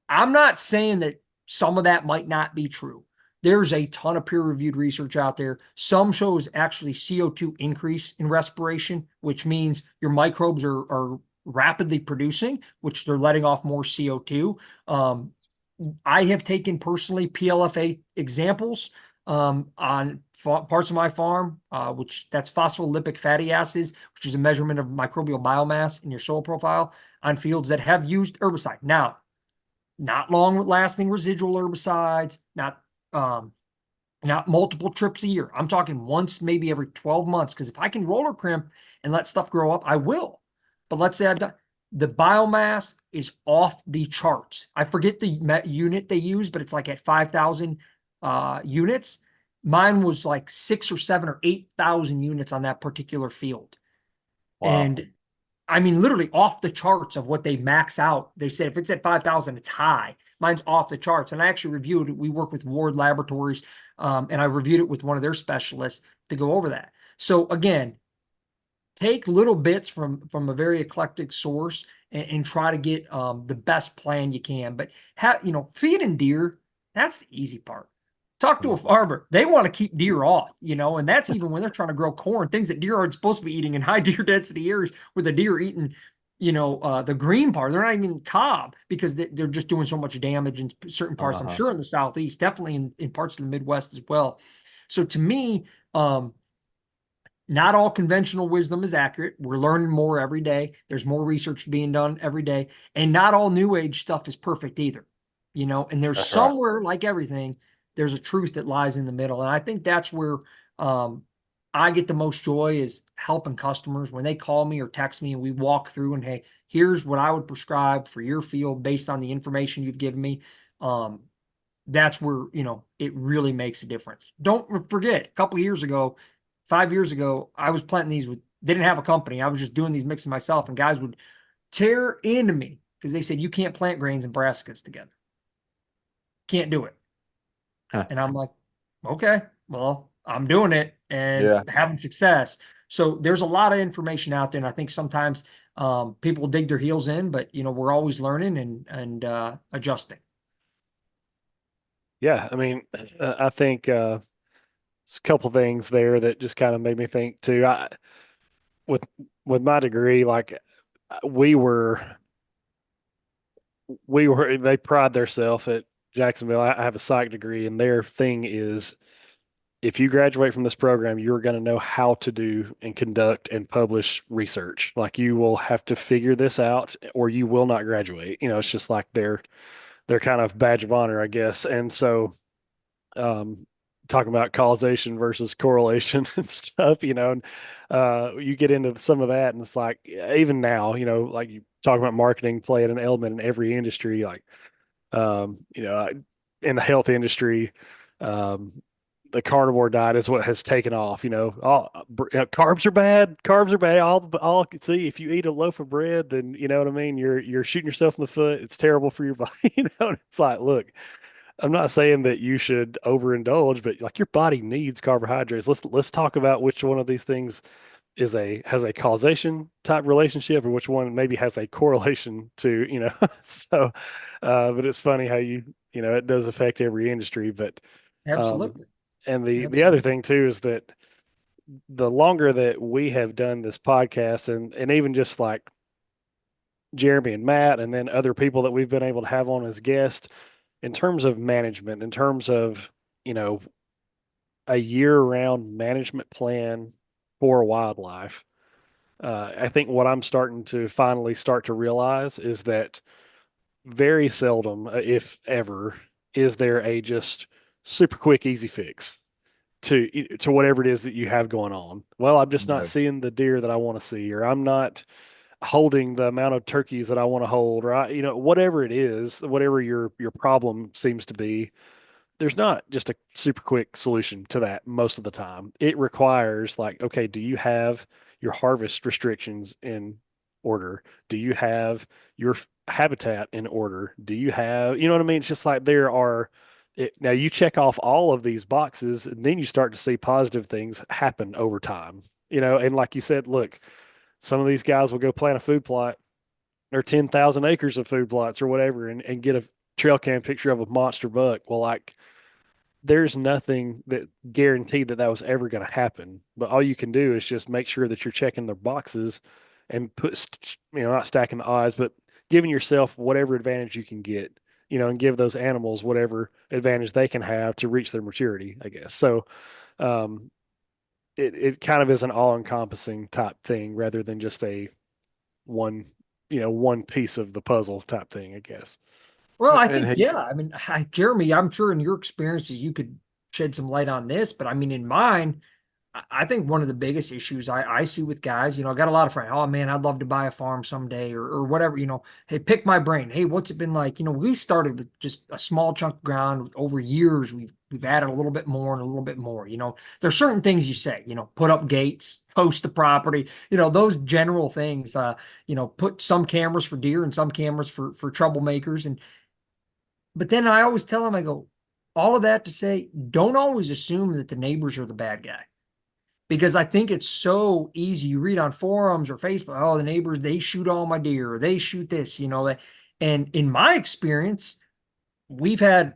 not saying that some of that might not be true. There's a ton of peer-reviewed research out there. Some shows actually CO2 increase in respiration, which means your microbes are rapidly producing, which they're letting off more CO2. I have taken personally PLFA examples on parts of my farm, which that's phospholipid fatty acids, which is a measurement of microbial biomass in your soil profile on fields that have used herbicide. Now, not long-lasting residual herbicides, not multiple trips a year. I'm talking once, maybe every 12 months, because if I can roller crimp and let stuff grow up, I will. But let's say I've done, the biomass is off the charts. I forget the unit they use, but it's like at 5,000 units. Mine was like 6 or 7 or 8,000 units on that particular field. Wow. And I mean, literally off the charts of what they max out. They said if it's at 5,000, it's high. Mine's off the charts. And I actually reviewed it. We work with Ward Laboratories, and I reviewed it with one of their specialists to go over that. So again, take little bits from a very eclectic source and try to get the best plan you can. But feeding deer, that's the easy part. Talk to a farmer. They want to keep deer off, and that's even when they're trying to grow corn, things that deer aren't supposed to be eating in high deer density areas where the deer are eating, the green part. They're not even cob because they're just doing so much damage in certain parts. I'm sure in the Southeast, definitely in parts of the Midwest as well. So to me, not all conventional wisdom is accurate. We're learning more every day. There's more research being done every day. And not all new age stuff is perfect either. And there's That's right. somewhere, like everything, there's a truth that lies in the middle. And I think that's where I get the most joy is helping customers when they call me or text me and we walk through and, hey, here's what I would prescribe for your field based on the information you've given me. That's where, it really makes a difference. Don't forget, a couple of years ago, 5 years ago, I was planting these didn't have a company. I was just doing these mixing myself, and guys would tear into me because they said, you can't plant grains and brassicas together. Can't do it. Huh. And I'm like, okay, well, I'm doing it and Yeah. having success. So there's a lot of information out there. And I think sometimes people dig their heels in, but we're always learning and adjusting. Yeah, I mean, I think there's a couple things there that just kind of made me think too. With with my degree, like we were they pride themselves at Jacksonville. I have a psych degree, and their thing is if you graduate from this program, you're going to know how to do and conduct and publish research. Like you will have to figure this out, or you will not graduate. It's just like their kind of badge of honor, I guess. And so, um, talking about causation versus correlation and stuff, and you get into some of that, and it's like even now, like you talk about marketing playing an element in every industry, like in the health industry, um, the carnivore diet is what has taken off. Carbs are bad. Carbs are bad. All I can see, if you eat a loaf of bread, then you know what I mean. You're shooting yourself in the foot. It's terrible for your body. It's like, look, I'm not saying that you should overindulge, but like your body needs carbohydrates. Let's talk about which one of these things has a causation type relationship and which one maybe has a correlation to, so but it's funny how it does affect every industry. But um Absolutely. and the other Absolutely. thing too is that the longer that we have done this podcast and even just like Jeremy and Matt and then other people that we've been able to have on as guests in terms of management, in terms of, you know, a year-round management plan for wildlife. I think what I'm starting to finally start to realize is that very seldom, if ever, is there a just super quick, easy fix to whatever it is that you have going on. Well, I'm just not No. seeing the deer that I want to see, or I'm not holding the amount of turkeys that I want to hold, or whatever it is, whatever your problem seems to be, there's not just a super quick solution to that most of the time. It requires like, okay, do you have your harvest restrictions in order? Do you have your habitat in order? Do you have, you know what I mean? It's just like now you check off all of these boxes and then you start to see positive things happen over time, and like you said, look, some of these guys will go plant a food plot or 10,000 acres of food plots or whatever and get a trail cam picture of a monster buck. Well, like there's nothing that guaranteed that was ever going to happen. But all you can do is just make sure that you're checking the boxes and not stacking the odds, but giving yourself whatever advantage you can get, and give those animals whatever advantage they can have to reach their maturity, I guess. So, um, it kind of is an all encompassing type thing rather than just a one, one piece of the puzzle type thing, I guess. Well, I And think, he, yeah. I mean, Jeremy, I'm sure in your experiences, you could shed some light on this, but I mean, in mine, I think one of the biggest issues I see with guys, I got a lot of friends. Oh man, I'd love to buy a farm someday or whatever, Hey, pick my brain. Hey, what's it been like? We started with just a small chunk of ground. Over years, we've added a little bit more and a little bit more. There's certain things you say, put up gates, post the property, those general things. Put some cameras for deer and some cameras for troublemakers. But then I always tell them, I go, all of that to say, don't always assume that the neighbors are the bad guy. because I think it's so easy. You read on forums or Facebook, oh, the neighbors, they shoot all my deer, or they shoot this, and in my experience, we've had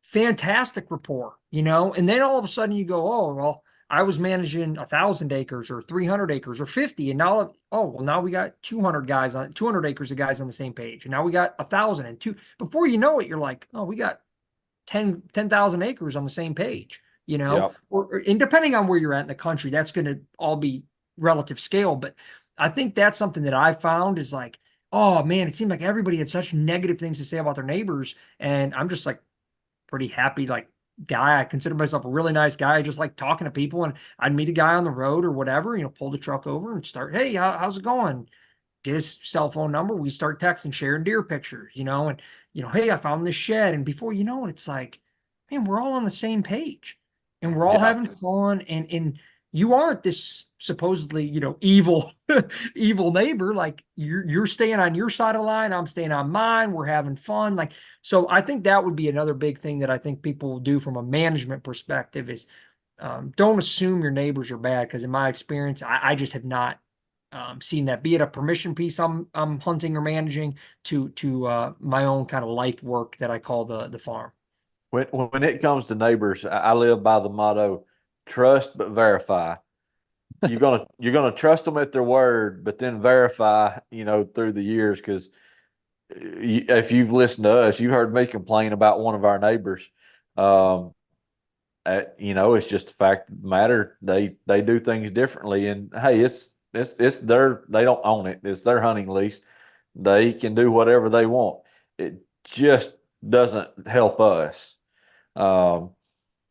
fantastic rapport, and then all of a sudden you go, oh, well, I was managing 1,000 acres or 300 acres or 50. And now, oh, well, now we got 200 acres of guys on the same page. And now we got 1,000 and two. Before you know it, you're like, oh, we got 10,000 acres on the same page, Yep. and depending on where you're at in the country, that's going to all be relative scale. But I think that's something that I found is like, oh man, it seemed like everybody had such negative things to say about their neighbors. And I'm just like, pretty happy, like guy. I consider myself a really nice guy. I just like talking to people, and I'd meet a guy on the road or whatever, pull the truck over and start, hey, how's it going? Get his cell phone number. We start texting, sharing deer pictures, and hey, I found this shed. And before you know it, it's like, man, we're all on the same page and we're all Yeah. having fun. And you aren't this supposedly, evil, evil neighbor. Like you're staying on your side of the line. I'm staying on mine. We're having fun. Like, so I think that would be another big thing that I think people will do from a management perspective is don't assume your neighbors are bad. Cause in my experience, I just have not seen that, be it a permission piece I'm hunting or managing to my own kind of life work that I call the farm. When it comes to neighbors, I live by the motto, trust but verify. You're gonna trust them at their word, but then verify, through the years. Because if you've listened to us, you heard me complain about one of our neighbors. Um, it's just a fact of the matter. They do things differently, and hey, it's their, they don't own it. It's their hunting lease. They can do whatever they want. It just doesn't help us. Um,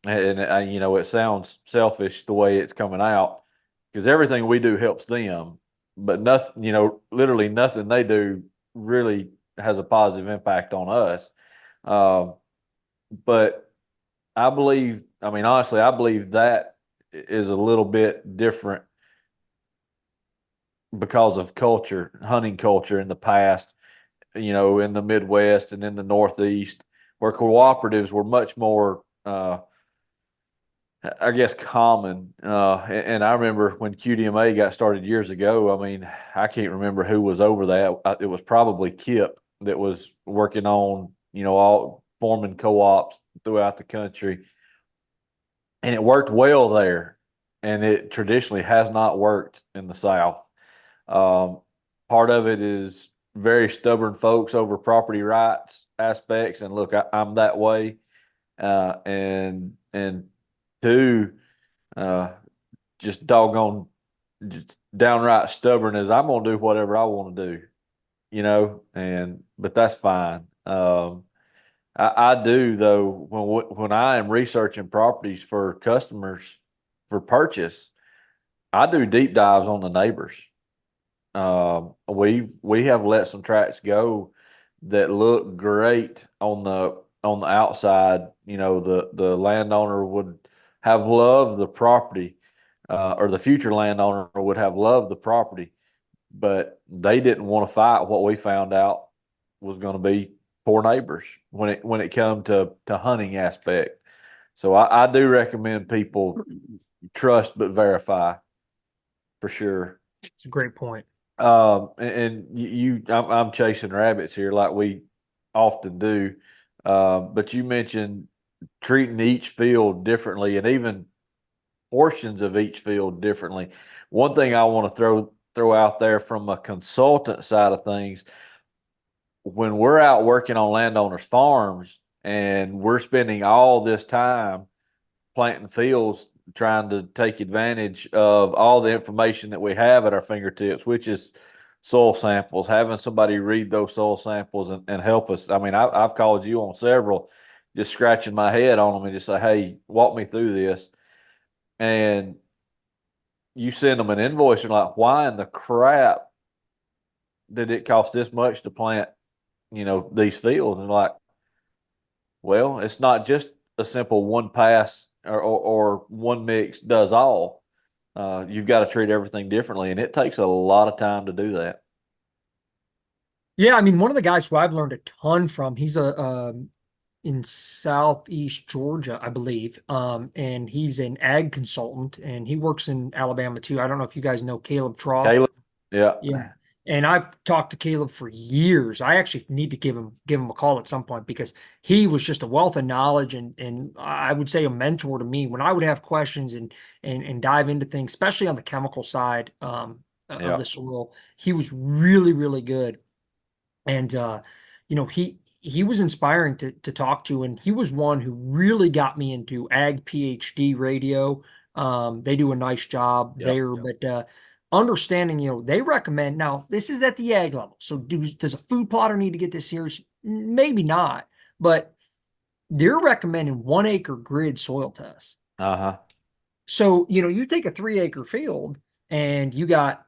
and it sounds selfish the way it's coming out, because everything we do helps them, but nothing, literally nothing they do really has a positive impact on us. Um, but honestly, I believe that is a little bit different because of culture, hunting culture in the past, in the Midwest and in the Northeast, where cooperatives were much more, I guess, common. And I remember when QDMA got started years ago. I can't remember who was over that. It was probably Kip that was working on, all forming co-ops throughout the country, and it worked well there. And it traditionally has not worked in the South. Um, Part of it is very stubborn folks over property rights aspects, and look, I'm that way. And two, uh, just doggone, just downright stubborn as I'm gonna do whatever I want to do, and but that's fine. I do though, when I am researching properties for customers for purchase, I do deep dives on the neighbors. We have let some tracts go that look great on the outside. The landowner would have loved the property, or the future landowner would have loved the property, but they didn't want to fight what we found out was going to be poor neighbors when it come to hunting aspect. So I do recommend people trust but verify for sure. It's a great point. And I'm chasing rabbits here like we often do. But you mentioned treating each field differently, and even portions of each field differently. One thing I want to throw out there from a consultant side of things, when we're out working on landowners' farms and we're spending all this time planting fields, trying to take advantage of all the information that we have at our fingertips, which is soil samples, having somebody read those soil samples and help us. I've called you on several, just scratching my head on them and just say, hey, walk me through this. And you send them an invoice and like, why in the crap did it cost this much to plant, these fields? And like, well, it's not just a simple one pass or one mix does all. You've got to treat everything differently, and it takes a lot of time to do that. Yeah, I mean, one of the guys who I've learned a ton from, he's a in Southeast Georgia, I believe. And he's an ag consultant, and he works in Alabama too. I don't know if you guys know Caleb Trough. Caleb. Yeah. Yeah. And I've talked to Caleb for years. I actually need to give him a call at some point because he was just a wealth of knowledge and I would say a mentor to me when I would have questions and dive into things, especially on the chemical side of Yeah. the soil. He was really, really good. And he was inspiring to talk to, and he was one who really got me into ag PhD radio. They do a nice job Yep. there, but understanding, they recommend now this is at the ag level. So does a food plotter need to get this serious? Maybe not, but they're recommending 1 acre grid soil tests. Uh-huh. So, you take a 3 acre field and you got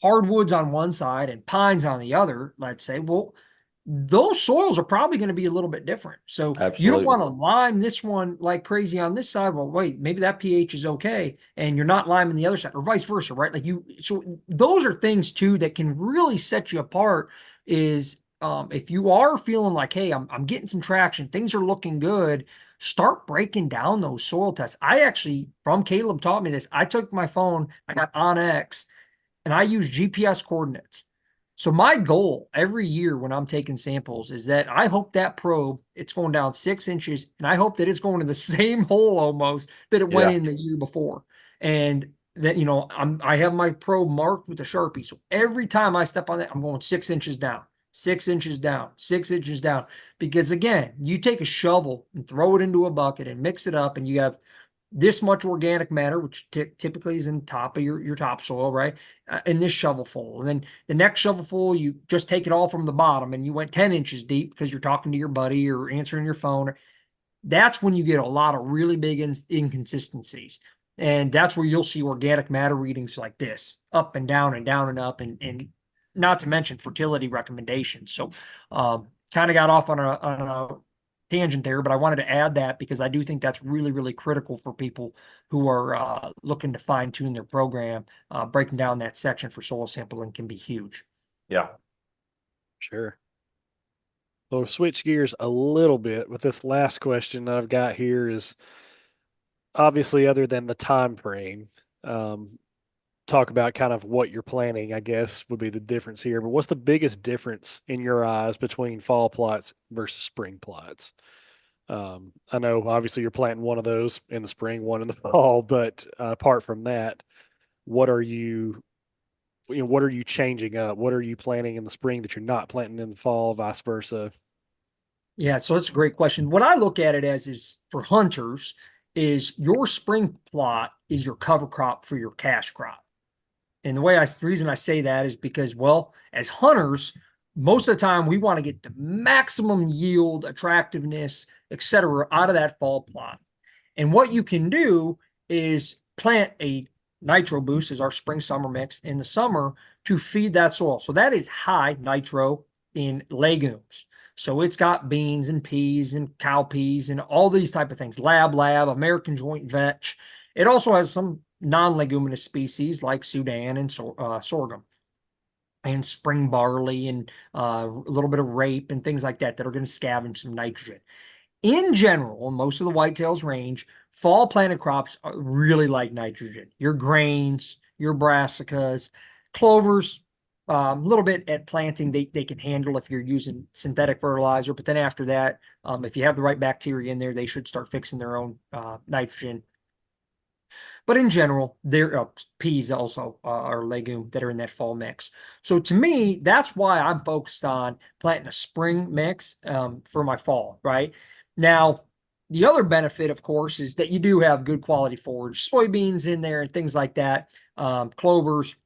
hardwoods on one side and pines on the other, let's say, well, those soils are probably going to be a little bit different. So you don't Absolutely. want to lime this one like crazy on this side. Well, wait, maybe that pH is okay, and you're not liming the other side, or vice versa, right? So those are things too that can really set you apart. Is if you are feeling like, hey, I'm getting some traction, things are looking good. Start breaking down those soil tests. I actually, from Caleb taught me this. I took my phone, I got OnX, and I use GPS coordinates. So my goal every year when I'm taking samples is that I hope that probe, it's going down 6 inches, and I hope that it's going to the same hole almost that it went Yeah. in the year before. And that, I have my probe marked with a Sharpie. So every time I step on that, I'm going 6 inches down, 6 inches down, 6 inches down. Because again, you take a shovel and throw it into a bucket and mix it up, and you have this much organic matter, which typically is in top of your topsoil, right? In this shovelful. And then the next shovelful, you just take it all from the bottom and you went 10 inches deep because you're talking to your buddy or answering your phone. That's when you get a lot of really big inconsistencies. And that's where you'll see organic matter readings like this, up and down and down and up, and not to mention fertility recommendations. So kind of got off on a tangent there, but I wanted to add that because I do think that's really, really critical for people who are looking to fine tune their program. Breaking down that section for soil sampling can be huge. Yeah. Sure. Well, switch gears a little bit with this last question that I've got here is obviously other than the time frame, talk about kind of what you're planning, I guess would be the difference here. But what's the biggest difference in your eyes between fall plots versus spring plots? I know obviously you're planting one of those in the spring, one in the fall, but apart from that, what are what are you changing up? What are you planting in the spring that you're not planting in the fall, vice versa? Yeah, so that's a great question. What I look at it as is for hunters is your spring plot is your cover crop for your cash crop. And the reason I say that is because, well, as hunters, most of the time we want to get the maximum yield, attractiveness, etc., out of that fall plot. And what you can do is plant a nitro boost as our spring summer mix in the summer to feed that soil. So that is high nitro in legumes. So it's got beans and peas and cowpeas and all these type of things. Lab, American joint vetch. It also has some non-leguminous species like Sudan and sorghum and spring barley and a little bit of rape and things like that are going to scavenge some nitrogen. In general, most of the whitetails range, fall planted crops really like nitrogen. Your grains, your brassicas, clovers, a little bit at planting, they can handle if you're using synthetic fertilizer. But then after that, if you have the right bacteria in there, they should start fixing their own nitrogen. But in general, there peas also are legume that are in that fall mix. So to me, that's why I'm focused on planting a spring mix for my fall, right? Now, the other benefit, of course, is that you do have good quality forage, soybeans in there and things like that, clovers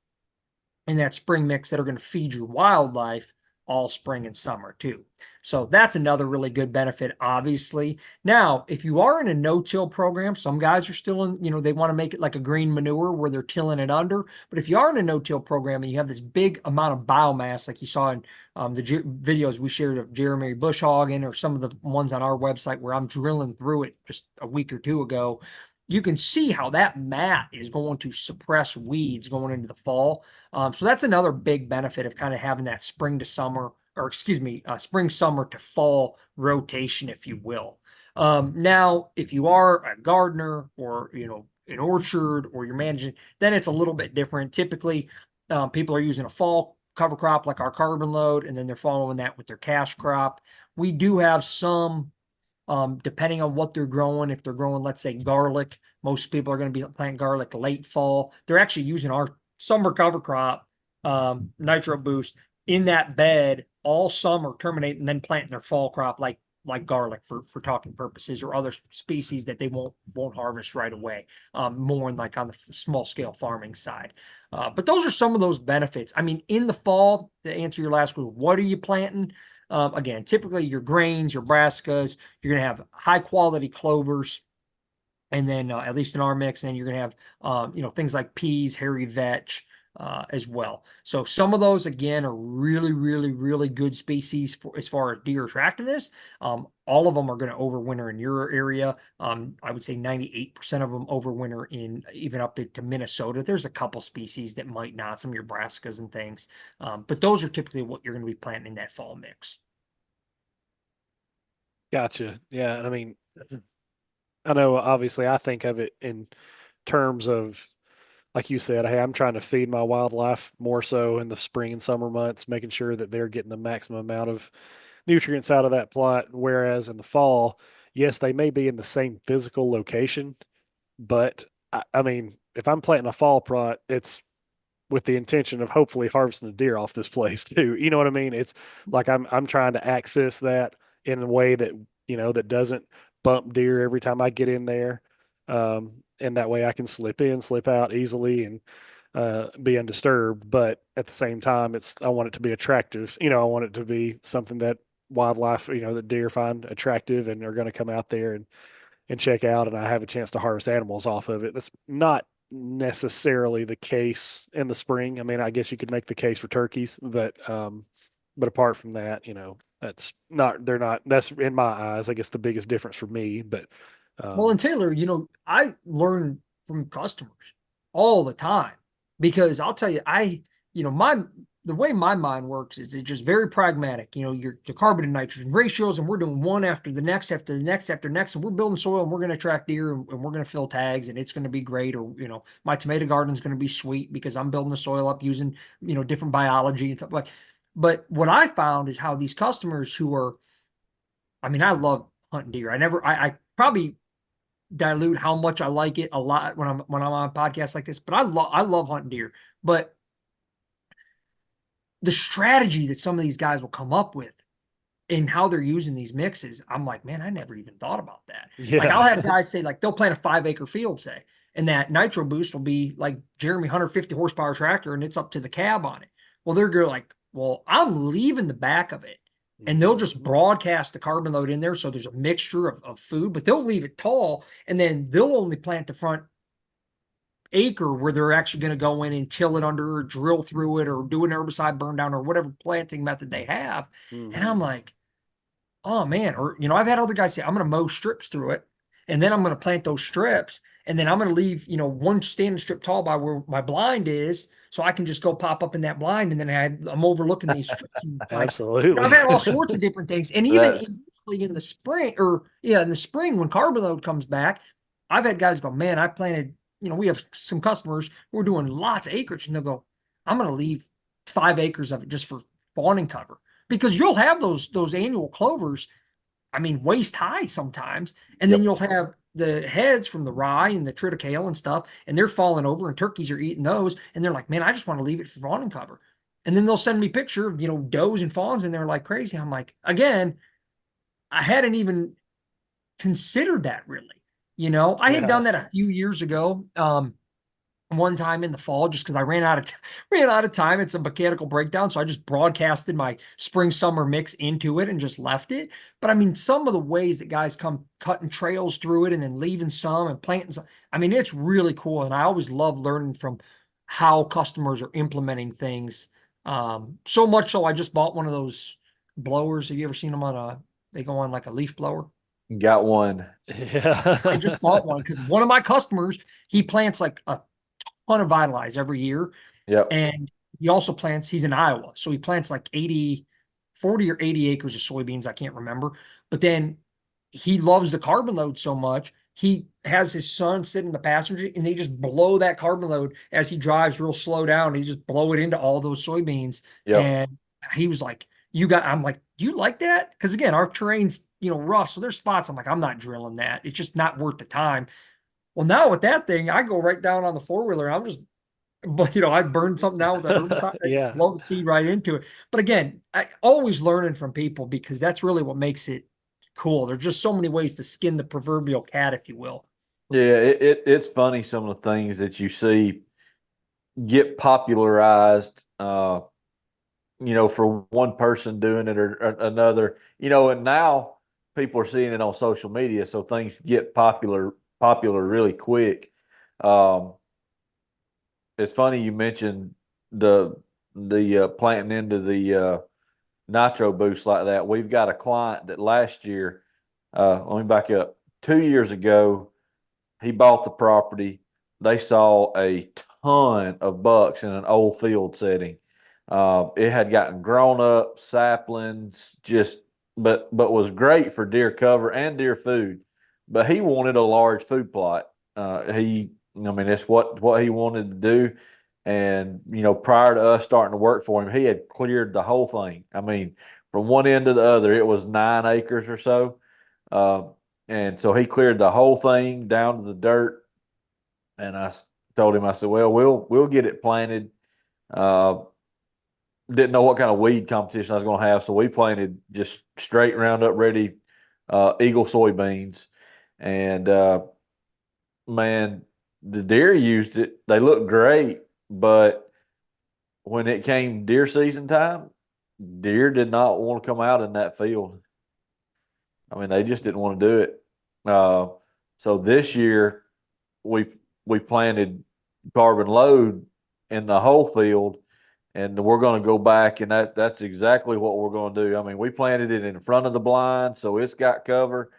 in that spring mix that are going to feed your wildlife all spring and summer too. So that's another really good benefit, obviously. Now, if you are in a no-till program, some guys are still in, they want to make it like a green manure where they're tilling it under. But if you are in a no-till program and you have this big amount of biomass, like you saw in the videos we shared of Jeremy bush hogging or some of the ones on our website where I'm drilling through it just a week or two ago, you can see how that mat is going to suppress weeds going into the fall. So that's another big benefit of kind of having that spring to summer or excuse me, spring, summer to fall rotation, if you will. Now, if you are a gardener or, an orchard or you're managing, then it's a little bit different. Typically, people are using a fall cover crop like our carbon load, and then they're following that with their cash crop. We do have some, depending on what they're growing. If they're growing, let's say, garlic, most people are going to be planting garlic late fall. They're actually using our summer cover crop, Nitro Boost, in that bed all summer, terminate, and then planting their fall crop like garlic for talking purposes, or other species that they won't harvest right away. More in like on the small scale farming side. But those are some of those benefits. I mean, in the fall, to answer your last question, what are you planting? Again, typically your grains, your brassicas, you're going to have high quality clovers. And then at least in our mix, and then you're going to have, things like peas, hairy vetch, as well. So some of those, again, are really, really, really good species for as far as deer attractiveness. All of them are going to overwinter in your area. I would say 98% of them overwinter in even up to Minnesota. There's a couple species that might not, some of your brassicas and things. But those are typically what you're going to be planting in that fall mix. Gotcha. Yeah. And I mean, I know obviously I think of it in terms of, like you said, hey, I'm trying to feed my wildlife more so in the spring and summer months, making sure that they're getting the maximum amount of nutrients out of that plot. Whereas in the fall, yes, they may be in the same physical location, but I mean, if I'm planting a fall plot, it's with the intention of hopefully harvesting a deer off this place too. You know what I mean? It's like I'm trying to access that in a way that, that doesn't bump deer every time I get in there. And that way I can slip in, slip out easily and be undisturbed. But at the same time, I want it to be attractive. I want it to be something that wildlife, that deer find attractive and are going to come out there and check out, and I have a chance to harvest animals off of it. That's not necessarily the case in the spring. I mean, I guess you could make the case for turkeys, but apart from that, they're not, that's in my eyes, I guess the biggest difference for me. But Well, and Taylor, I learn from customers all the time, because I'll tell you, the way my mind works is it's just very pragmatic. Your carbon and nitrogen ratios, and we're doing one after the next, after the next, after next, and we're building soil, and we're going to attract deer, and we're going to fill tags, and it's going to be great. Or, my tomato garden is going to be sweet because I'm building the soil up using, different biology and stuff like. But what I found is how these customers who are, I mean, I love hunting deer. I probably dilute how much I like it a lot when I'm on podcasts like this, but I love hunting deer. But the strategy that some of these guys will come up with and how they're using these mixes, I'm like, man, I never even thought about that. Like, I'll have guys say, like, they'll plant a 5-acre field, say, and that Nitro Boost will be like Jeremy 150 horsepower tractor, and it's up to the cab on it. Well, they're going like, well, I'm leaving the back of it. And they'll just broadcast the carbon load in there. So there's a mixture of food, but they'll leave it tall, and then they'll only plant the front acre where they're actually going to go in and till it under, or drill through it, or do an herbicide burn down, or whatever planting method they have. mm-hmm. And I'm like, oh man. Or, I've had other guys say, I'm going to mow strips through it, and then I'm going to plant those strips, and then I'm going to leave, one standing strip tall by where my blind is, so I can just go pop up in that blind, and then I'm overlooking these strips. Like, Absolutely. I've had all sorts of different things. And even in the spring, in the spring, when carbon load comes back, I've had guys go, man, I planted, we have some customers who are doing lots of acreage, and they'll go, I'm going to leave 5 acres of it just for fawning cover, because you'll have those annual clovers, I mean, waist high sometimes. And then you'll have the heads from the rye and the triticale and stuff, and they're falling over, and turkeys are eating those. And they're like, man, I just want to leave it for fawning cover. And then they'll send me a picture of, does and fawns, and they're like crazy. I'm like, again, I hadn't even considered that really. I had done that a few years ago. One time in the fall, just because I ran out of time. It's a mechanical breakdown, so I just broadcasted my spring summer mix into it and just left it. But I mean, some of the ways that guys come cutting trails through it and then leaving some and planting some, I mean, it's really cool. And I always love learning from how customers are implementing things. So much so, I just bought one of those blowers. Have you ever seen them they go on like a leaf blower? Got one. Yeah. I just bought one because one of my customers, he plants like a ton of Vitalize every year. Yep. And he also plants, he's in Iowa, so he plants like 80 40 or 80 acres of soybeans. I can't remember. But then he loves the carbon load so much. He has his son sit in the passenger and they just blow that carbon load as he drives real slow down. He just blow it into all those soybeans. Yep. And he was like, I'm like, do you like that? Because again, our terrain's, rough. So there's spots I'm like, I'm not drilling that. It's just not worth the time. Well, now with that thing, I go right down on the four-wheeler. I'm just, but I burned something out with a herbicide. I just Yeah. blow the seed right into it. But again, I always learning from people because that's really what makes it cool. There's just so many ways to skin the proverbial cat, if you will. Yeah, it's funny some of the things that you see get popularized, for one person doing it or another, and now people are seeing it on social media, so things get popular really quick. Um, it's funny you mentioned the planting into the nitro boost like that. We've got a client that last year, let me back up, 2 years ago, he bought the property. They saw a ton of bucks in an old field setting. It had gotten grown up, saplings, but was great for deer cover and deer food. But he wanted a large food plot. It's what he wanted to do. And prior to us starting to work for him, he had cleared the whole thing. I mean, from one end to the other, it was 9 acres or so. Uh, and so he cleared the whole thing down to the dirt. And told him, I said, well, we'll get it planted. Uh, didn't know what kind of weed competition I was going to have, so we planted just straight Roundup Ready Eagle soybeans. And man, the deer used it. They looked great, but when it came deer season time, deer did not want to come out in that field. I mean, they just didn't want to do it. Uh, so this year we we planted carbon load in the whole field, and we're going to go back, and that's exactly what we're going to do. I mean, we planted it in front of the blind, so it's got cover,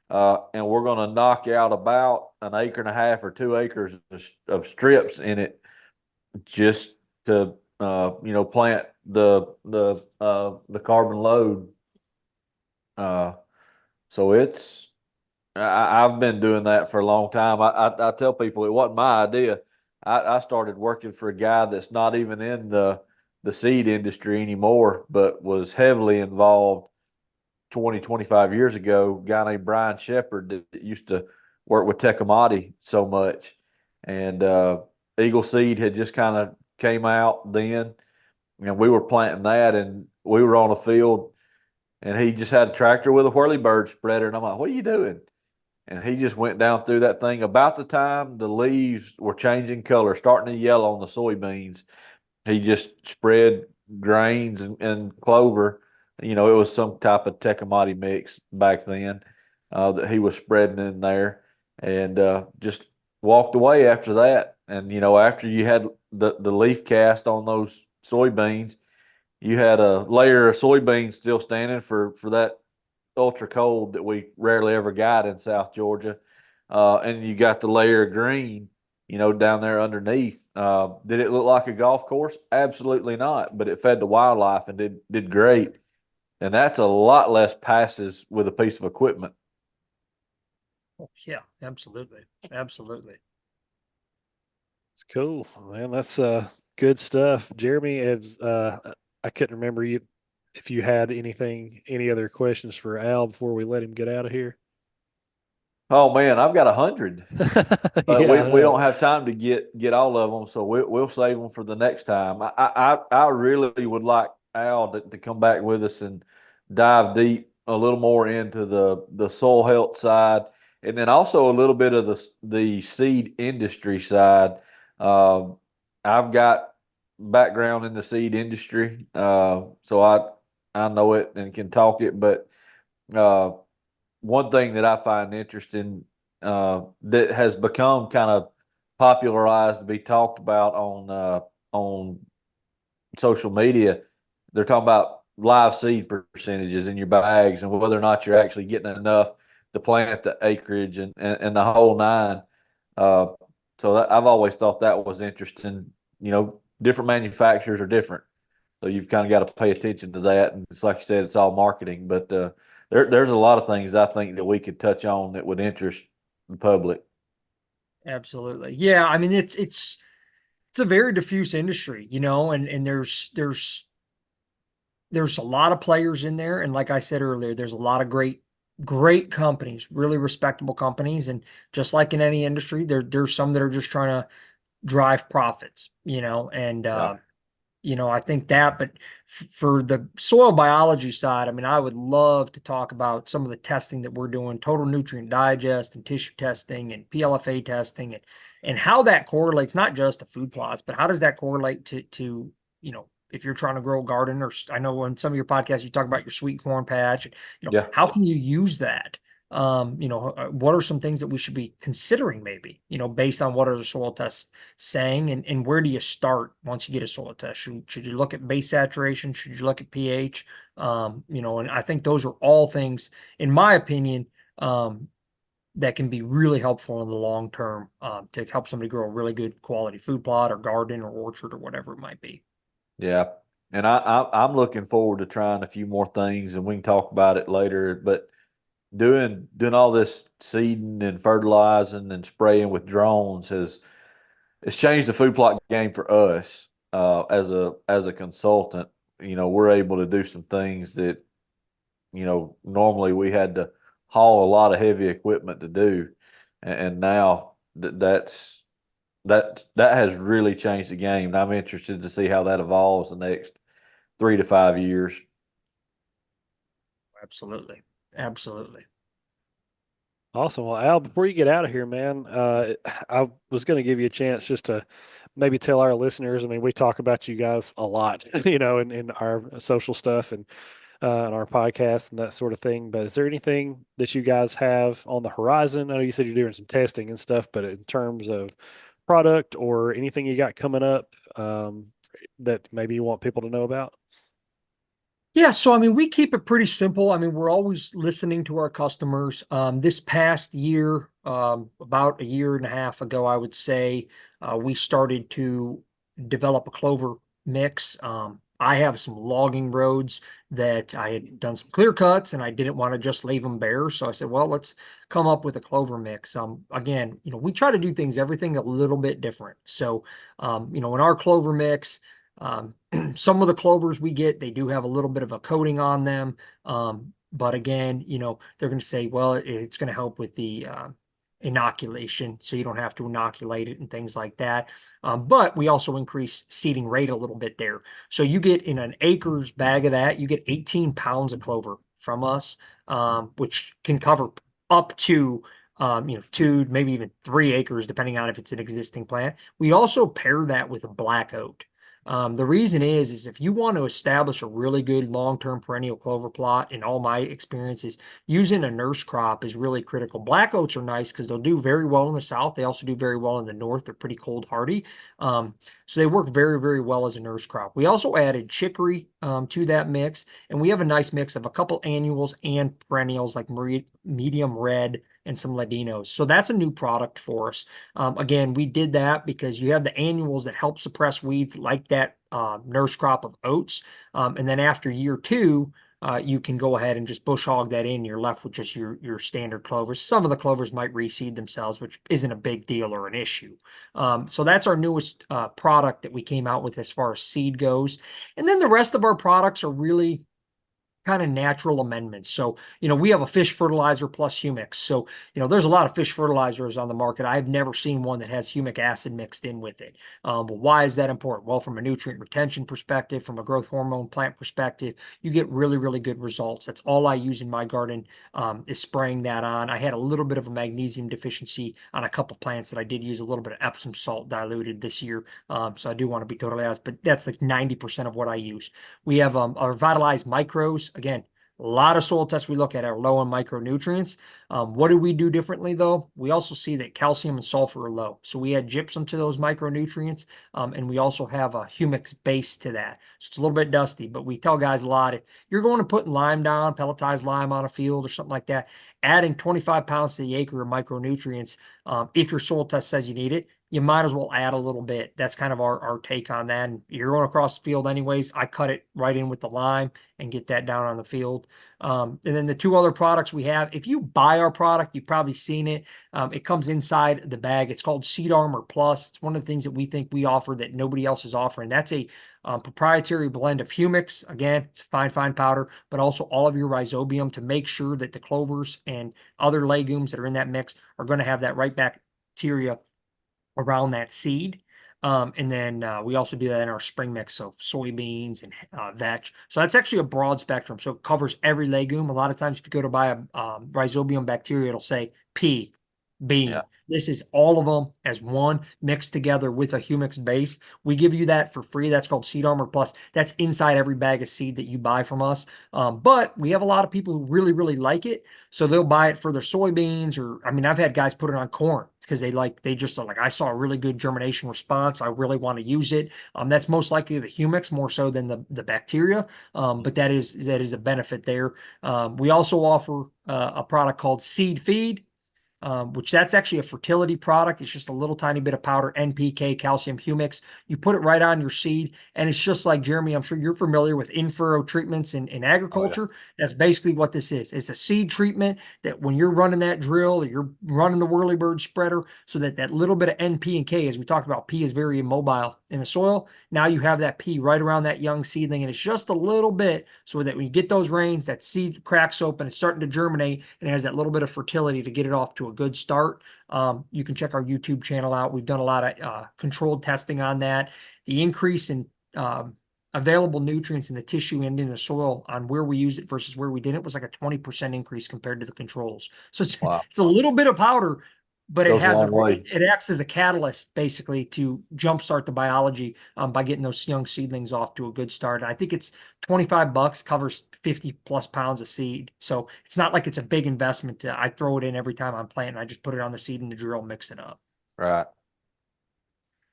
and we're going to knock out about an acre and a half or 2 acres of strips in it, just to plant the carbon load. Uh, so I've been doing that for a long time. I tell people it wasn't my idea. I started working for a guy that's not even in the seed industry anymore, but was heavily involved 25 years ago. A guy named Brian Shepard that used to work with Tecumate so much. And Eagle Seed had just kind of came out then, and we were planting that, and we were on a field, and he just had a tractor with a whirlybird spreader, and I'm like, what are you doing? And he just went down through that thing. About the time the leaves were changing color, starting to yellow on the soybeans, he just spread grains and clover. It was some type of Tecumate mix back then that he was spreading in there, and just walked away after that. And after you had the leaf cast on those soybeans, you had a layer of soybeans still standing for that ultra cold that we rarely ever got in South Georgia. And you got the layer of green, down there underneath. Did it look like a golf course? Absolutely not, but it fed the wildlife and did great. And that's a lot less passes with a piece of equipment. Oh, yeah, absolutely. Absolutely. It's cool, man. That's good stuff. Jeremy, I couldn't remember if you had any other questions for Al before we let him get out of here. Oh man, I've got 100, but Yeah, I we know. don't have time to get all of them, so we'll save them for the next time. I really would like Al to come back with us and dive deep a little more into the soil health side, and then also a little bit of the seed industry side. Um, I've got background in the seed industry, so I know it and can talk it, but uh, one thing that I find interesting that has become kind of popularized to be talked about on social media, they're talking about live seed percentages in your bags and whether or not you're actually getting enough to plant the acreage and the whole nine. Uh, so I've always thought that was interesting. Different manufacturers are different. So you've kind of got to pay attention to that. And it's like you said, it's all marketing, but there's a lot of things I think that we could touch on that would interest the public. Absolutely. Yeah. I mean, it's a very diffuse industry, and there's a lot of players in there. And like I said earlier, there's a lot of great companies, really respectable companies. And just like in any industry, there's some that are just trying to drive profits, and Yeah. I think that, but for the soil biology side, I mean, I would love to talk about some of the testing that we're doing, total nutrient digest and tissue testing and PLFA testing, and how that correlates not just to food plots, but how does that correlate to, if you're trying to grow a garden, or I know on some of your podcasts, you talk about your sweet corn patch, Yeah. how can you use that? What are some things that we should be considering maybe, based on what are the soil tests saying, and where do you start once you get a soil test? Should you look at base saturation? Should you look at pH? And I think those are all things, in my opinion, that can be really helpful in the long term, to help somebody grow a really good quality food plot or garden or orchard or whatever it might be. Yeah. And I'm looking forward to trying a few more things, and we can talk about it later. But doing all this seeding and fertilizing and spraying with drones has it's changed the food plot game for us, as a consultant. We're able to do some things that normally we had to haul a lot of heavy equipment to do, and now that has really changed the game. And I'm interested to see how that evolves the next 3 to 5 years. Absolutely. Absolutely. Awesome. Well, Al, before you get out of here, man, I was going to give you a chance just to maybe tell our listeners. I mean, we talk about you guys a lot, in our social stuff and on our podcast and that sort of thing. But is there anything that you guys have on the horizon? I know you said you're doing some testing and stuff, but in terms of product or anything you got coming up, that maybe you want people to know about? Yeah, so I mean, we keep it pretty simple. I mean, we're always listening to our customers. This past year, about a year and a half ago, I would say, we started to develop a clover mix. I have some logging roads that I had done some clear cuts, and I didn't want to just leave them bare. So I said, well, let's come up with a clover mix. Again, we try to do everything a little bit different. So, in our clover mix, um, some of the clovers we get, they do have a little bit of a coating on them. But again, they're going to say, well, it's going to help with the inoculation, so you don't have to inoculate it and things like that. But we also increase seeding rate a little bit there. So you get in an acre's bag of that, you get 18 pounds of clover from us, which can cover up to 2, maybe even 3 acres, depending on if it's an existing plant. We also pair that with a black oat. The reason is if you want to establish a really good long-term perennial clover plot, in all my experiences, using a nurse crop is really critical. Black oats are nice because they'll do very well in the south. They also do very well in the north. They're pretty cold hardy. So they work very, very well as a nurse crop. We also added chicory to that mix, and we have a nice mix of a couple annuals and perennials like medium red and some Ladinos. So that's a new product for us. Again, we did that because you have the annuals that help suppress weeds like that nurse crop of oats. And then after year 2, you can go ahead and just bush hog that in. You're left with just your standard clovers. Some of the clovers might reseed themselves, which isn't a big deal or an issue. So that's our newest product that we came out with as far as seed goes. And then the rest of our products are really kind of natural amendments. So, we have a fish fertilizer plus humics. So, there's a lot of fish fertilizers on the market. I've never seen one that has humic acid mixed in with it. But why is that important? Well, from a nutrient retention perspective, from a growth hormone plant perspective, you get really, really good results. That's all I use in my garden, is spraying that on. I had a little bit of a magnesium deficiency on a couple plants that I did use a little bit of Epsom salt diluted this year. So I do want to be totally honest, but that's like 90% of what I use. We have our Vitalize micros. Again, a lot of soil tests we look at are low on micronutrients. What do we do differently, though? We also see that calcium and sulfur are low. So we add gypsum to those micronutrients, and we also have a humics base to that. So it's a little bit dusty, but we tell guys a lot, if you're going to put lime down, pelletized lime on a field or something like that, adding 25 pounds to the acre of micronutrients, if your soil test says you need it, you might as well add a little bit. That's kind of our take on that. And you're going across the field anyways. I cut it right in with the lime and get that down on the field. And then the two other products we have, if you buy our product, you've probably seen it. It comes inside the bag. It's called Seed Armor Plus. It's one of the things that we think we offer that nobody else is offering. That's a proprietary blend of humics. Again, it's fine powder, but also all of your rhizobium to make sure that the clovers and other legumes that are in that mix are going to have that right bacteria around that seed. And then we also do that in our spring mix of soybeans and vetch. So that's actually a broad spectrum. So it covers every legume. A lot of times, if you go to buy a rhizobium bacteria, it'll say pea, bean. Yeah. This is all of them as one mixed together with a humics base. We give you that for free. That's called Seed Armor Plus. That's inside every bag of seed that you buy from us. But we have a lot of people who really like it. So they'll buy it for their soybeans, or I mean, I've had guys put it on corn because they just are like, I saw a really good germination response. I really want to use it. That's most likely the humics more so than the bacteria. But that is a benefit there. We also offer a product called Seed Feed, which that's actually a fertility product. It's just a little tiny bit of powder, NPK, calcium humics. You put it right on your seed, and it's just like, Jeremy, I'm sure you're familiar with in-furrow treatments in agriculture. That's basically what this is. It's a seed treatment that when you're running that drill or you're running the whirlybird spreader, so that that little bit of NP and K, as we talked about, P is very immobile in the soil. Now you have that P right around that young seedling, and it's just a little bit so that when you get those rains, that seed cracks open, it's starting to germinate, and it has that little bit of fertility to get it off to a good start. You can check our YouTube channel out. We've done a lot of controlled testing on that. The increase in available nutrients in the tissue and in the soil on where we use it versus where we didn't was like a 20% increase compared to the controls. So Wow. it's a little bit of powder, but it Goes a has long way. it acts as a catalyst basically to jumpstart the biology by getting those young seedlings off to a good start. And I think it's $25, covers 50 plus pounds of seed. So it's not like it's a big investment. I throw it in every time I'm planting. I just put it on the seed in the drill, mix it up. Right.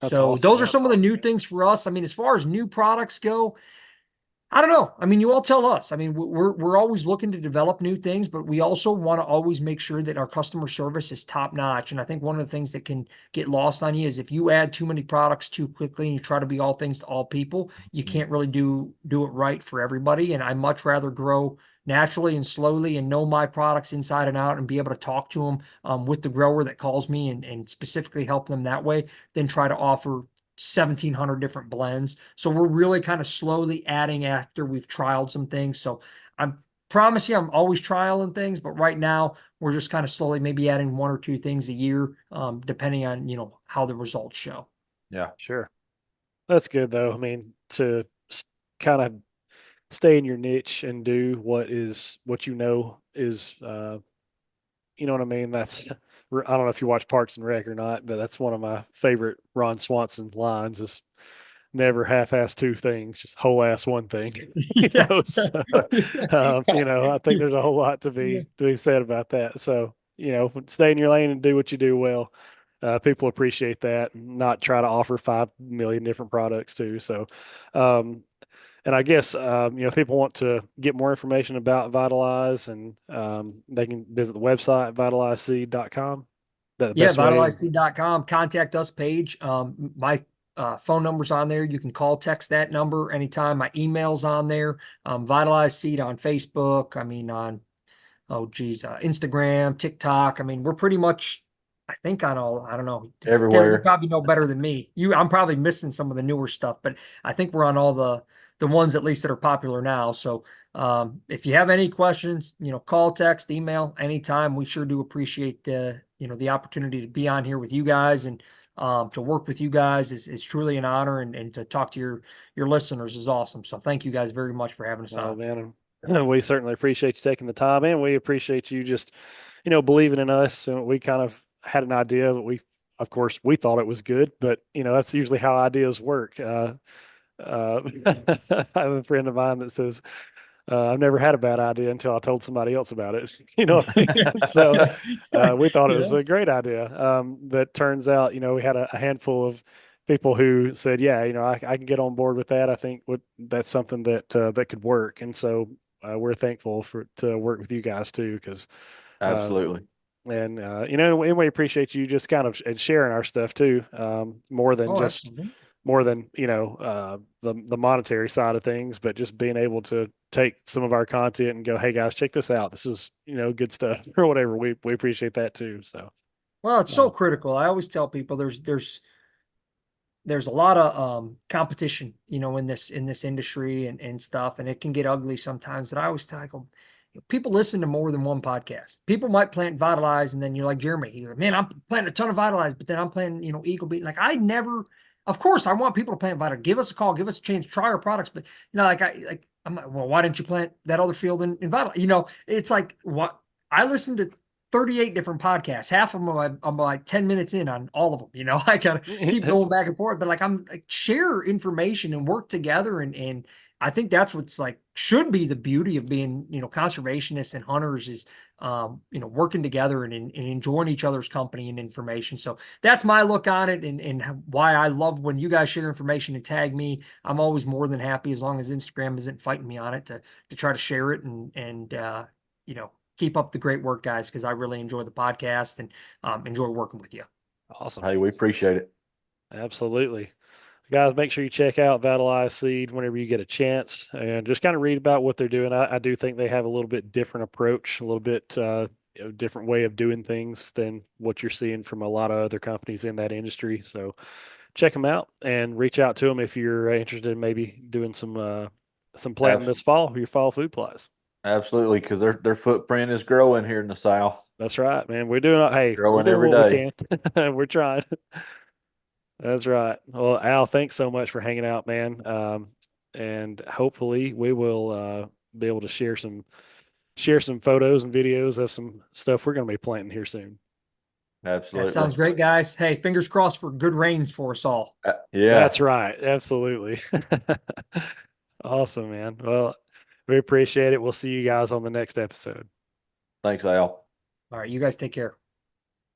That's So awesome, those are man. some of the new things for us. I mean, as far as new products go, I don't know. I mean, you all tell us. I mean, we're always looking to develop new things, but we also want to always make sure that our customer service is top notch. And I think one of the things that can get lost on you is if you add too many products too quickly and you try to be all things to all people, you can't really do it right for everybody. And I much rather grow naturally and slowly and know my products inside and out and be able to talk to them with the grower that calls me and specifically help them that way than try to offer 1,700 different blends. So we're really kind of slowly adding after we've trialed some things. So I promise you, I'm always trialing things, but right now we're just kind of slowly maybe adding one or two things a year, depending on, how the results show. Yeah. Sure. That's good though. I mean, to kind of stay in your niche and do what you know is you know what I mean? That's I don't know if you watch Parks and Rec or not, but that's one of my favorite Ron Swanson lines is never half-ass two things, just whole-ass one thing. Yeah. So I think there's a whole lot to be said about that. So, stay in your lane and do what you do well. People appreciate that, and not try to offer 5 million different products too. So, and I guess if people want to get more information about Vitalize, and they can visit the website vitalizeseed.com. The Yeah, best way. vitalizeseed.com, contact us page. My phone number's on there. You can call, text that number anytime. My email's on there. Vitalize Seed on Facebook. I mean, on Instagram, TikTok. I mean, we're pretty much, I think, on all. I don't know. Taylor, you Everywhere. probably know better than me. I'm probably missing some of the newer stuff, but I think we're on all the ones at least that are popular now. So if you have any questions, call, text, email anytime. We sure do appreciate the opportunity to be on here with you guys, and to work with you guys is truly an honor, and to talk to your listeners is awesome. So thank you guys very much for having us Oh on. man, we certainly appreciate you taking the time, and we appreciate you just, believing in us. And we kind of had an idea that of course, we thought it was good, but that's usually how ideas work. I have a friend of mine that says, I've never had a bad idea until I told somebody else about it. You know what I mean? So we thought it was Yeah. a great idea. But turns out, we had a handful of people who said, yeah, I can get on board with that. I think that's something that could work. And so we're thankful to work with you guys too, because Absolutely. And and we appreciate you just kind of sharing our stuff too, more than Oh, just absolutely. more than the monetary side of things, but just being able to take some of our content and go, hey guys, check this out. This is good stuff or whatever. We appreciate that too. So Well, it's so critical. I always tell people there's a lot of competition, in this industry and stuff, and it can get ugly sometimes. But I always tell, I go, people listen to more than one podcast. People might plant Vitalize, and then you're like Jeremy, you're like, man, I'm planting a ton of Vitalize, but then I'm planting, Eagle Beat. Like I never, of course, I want people to plant Vitalize. Give us a call, give us a chance, try our products. But I'm like, well, why didn't you plant that other field in Vitalize? It's like what I listened to 38 different podcasts. Half of them I'm like 10 minutes in on all of them. I gotta keep going back and forth. But like I'm like share information and work together and I think that's what's like should be the beauty of being, conservationists and hunters is working together and enjoying each other's company and information. So that's my look on it and why I love when you guys share information and tag me. I'm always more than happy as long as Instagram isn't fighting me on it to try to share it and keep up the great work, guys, because I really enjoy the podcast and enjoy working with you. awesome. Hey, we appreciate it. Absolutely. Guys, make sure you check out Vitalize Seed whenever you get a chance and just kind of read about what they're doing. I do think they have a little bit different approach, a little bit different way of doing things than what you're seeing from a lot of other companies in that industry. So check them out and reach out to them if you're interested in maybe doing some planting this fall, your fall food plots. Absolutely, because their footprint is growing here in the South, That's right, man. We're growing doing every what we day. can. We're trying. That's right. Well, Al, thanks so much for hanging out, man. And hopefully we will be able to share some photos and videos of some stuff we're going to be planting here soon. That Absolutely. sounds great, guys. Hey, fingers crossed for good rains for us all. Yeah. That's right. Absolutely. Awesome, man. Well, we appreciate it. We'll see you guys on the next episode. Thanks, Al. All right, you guys take care.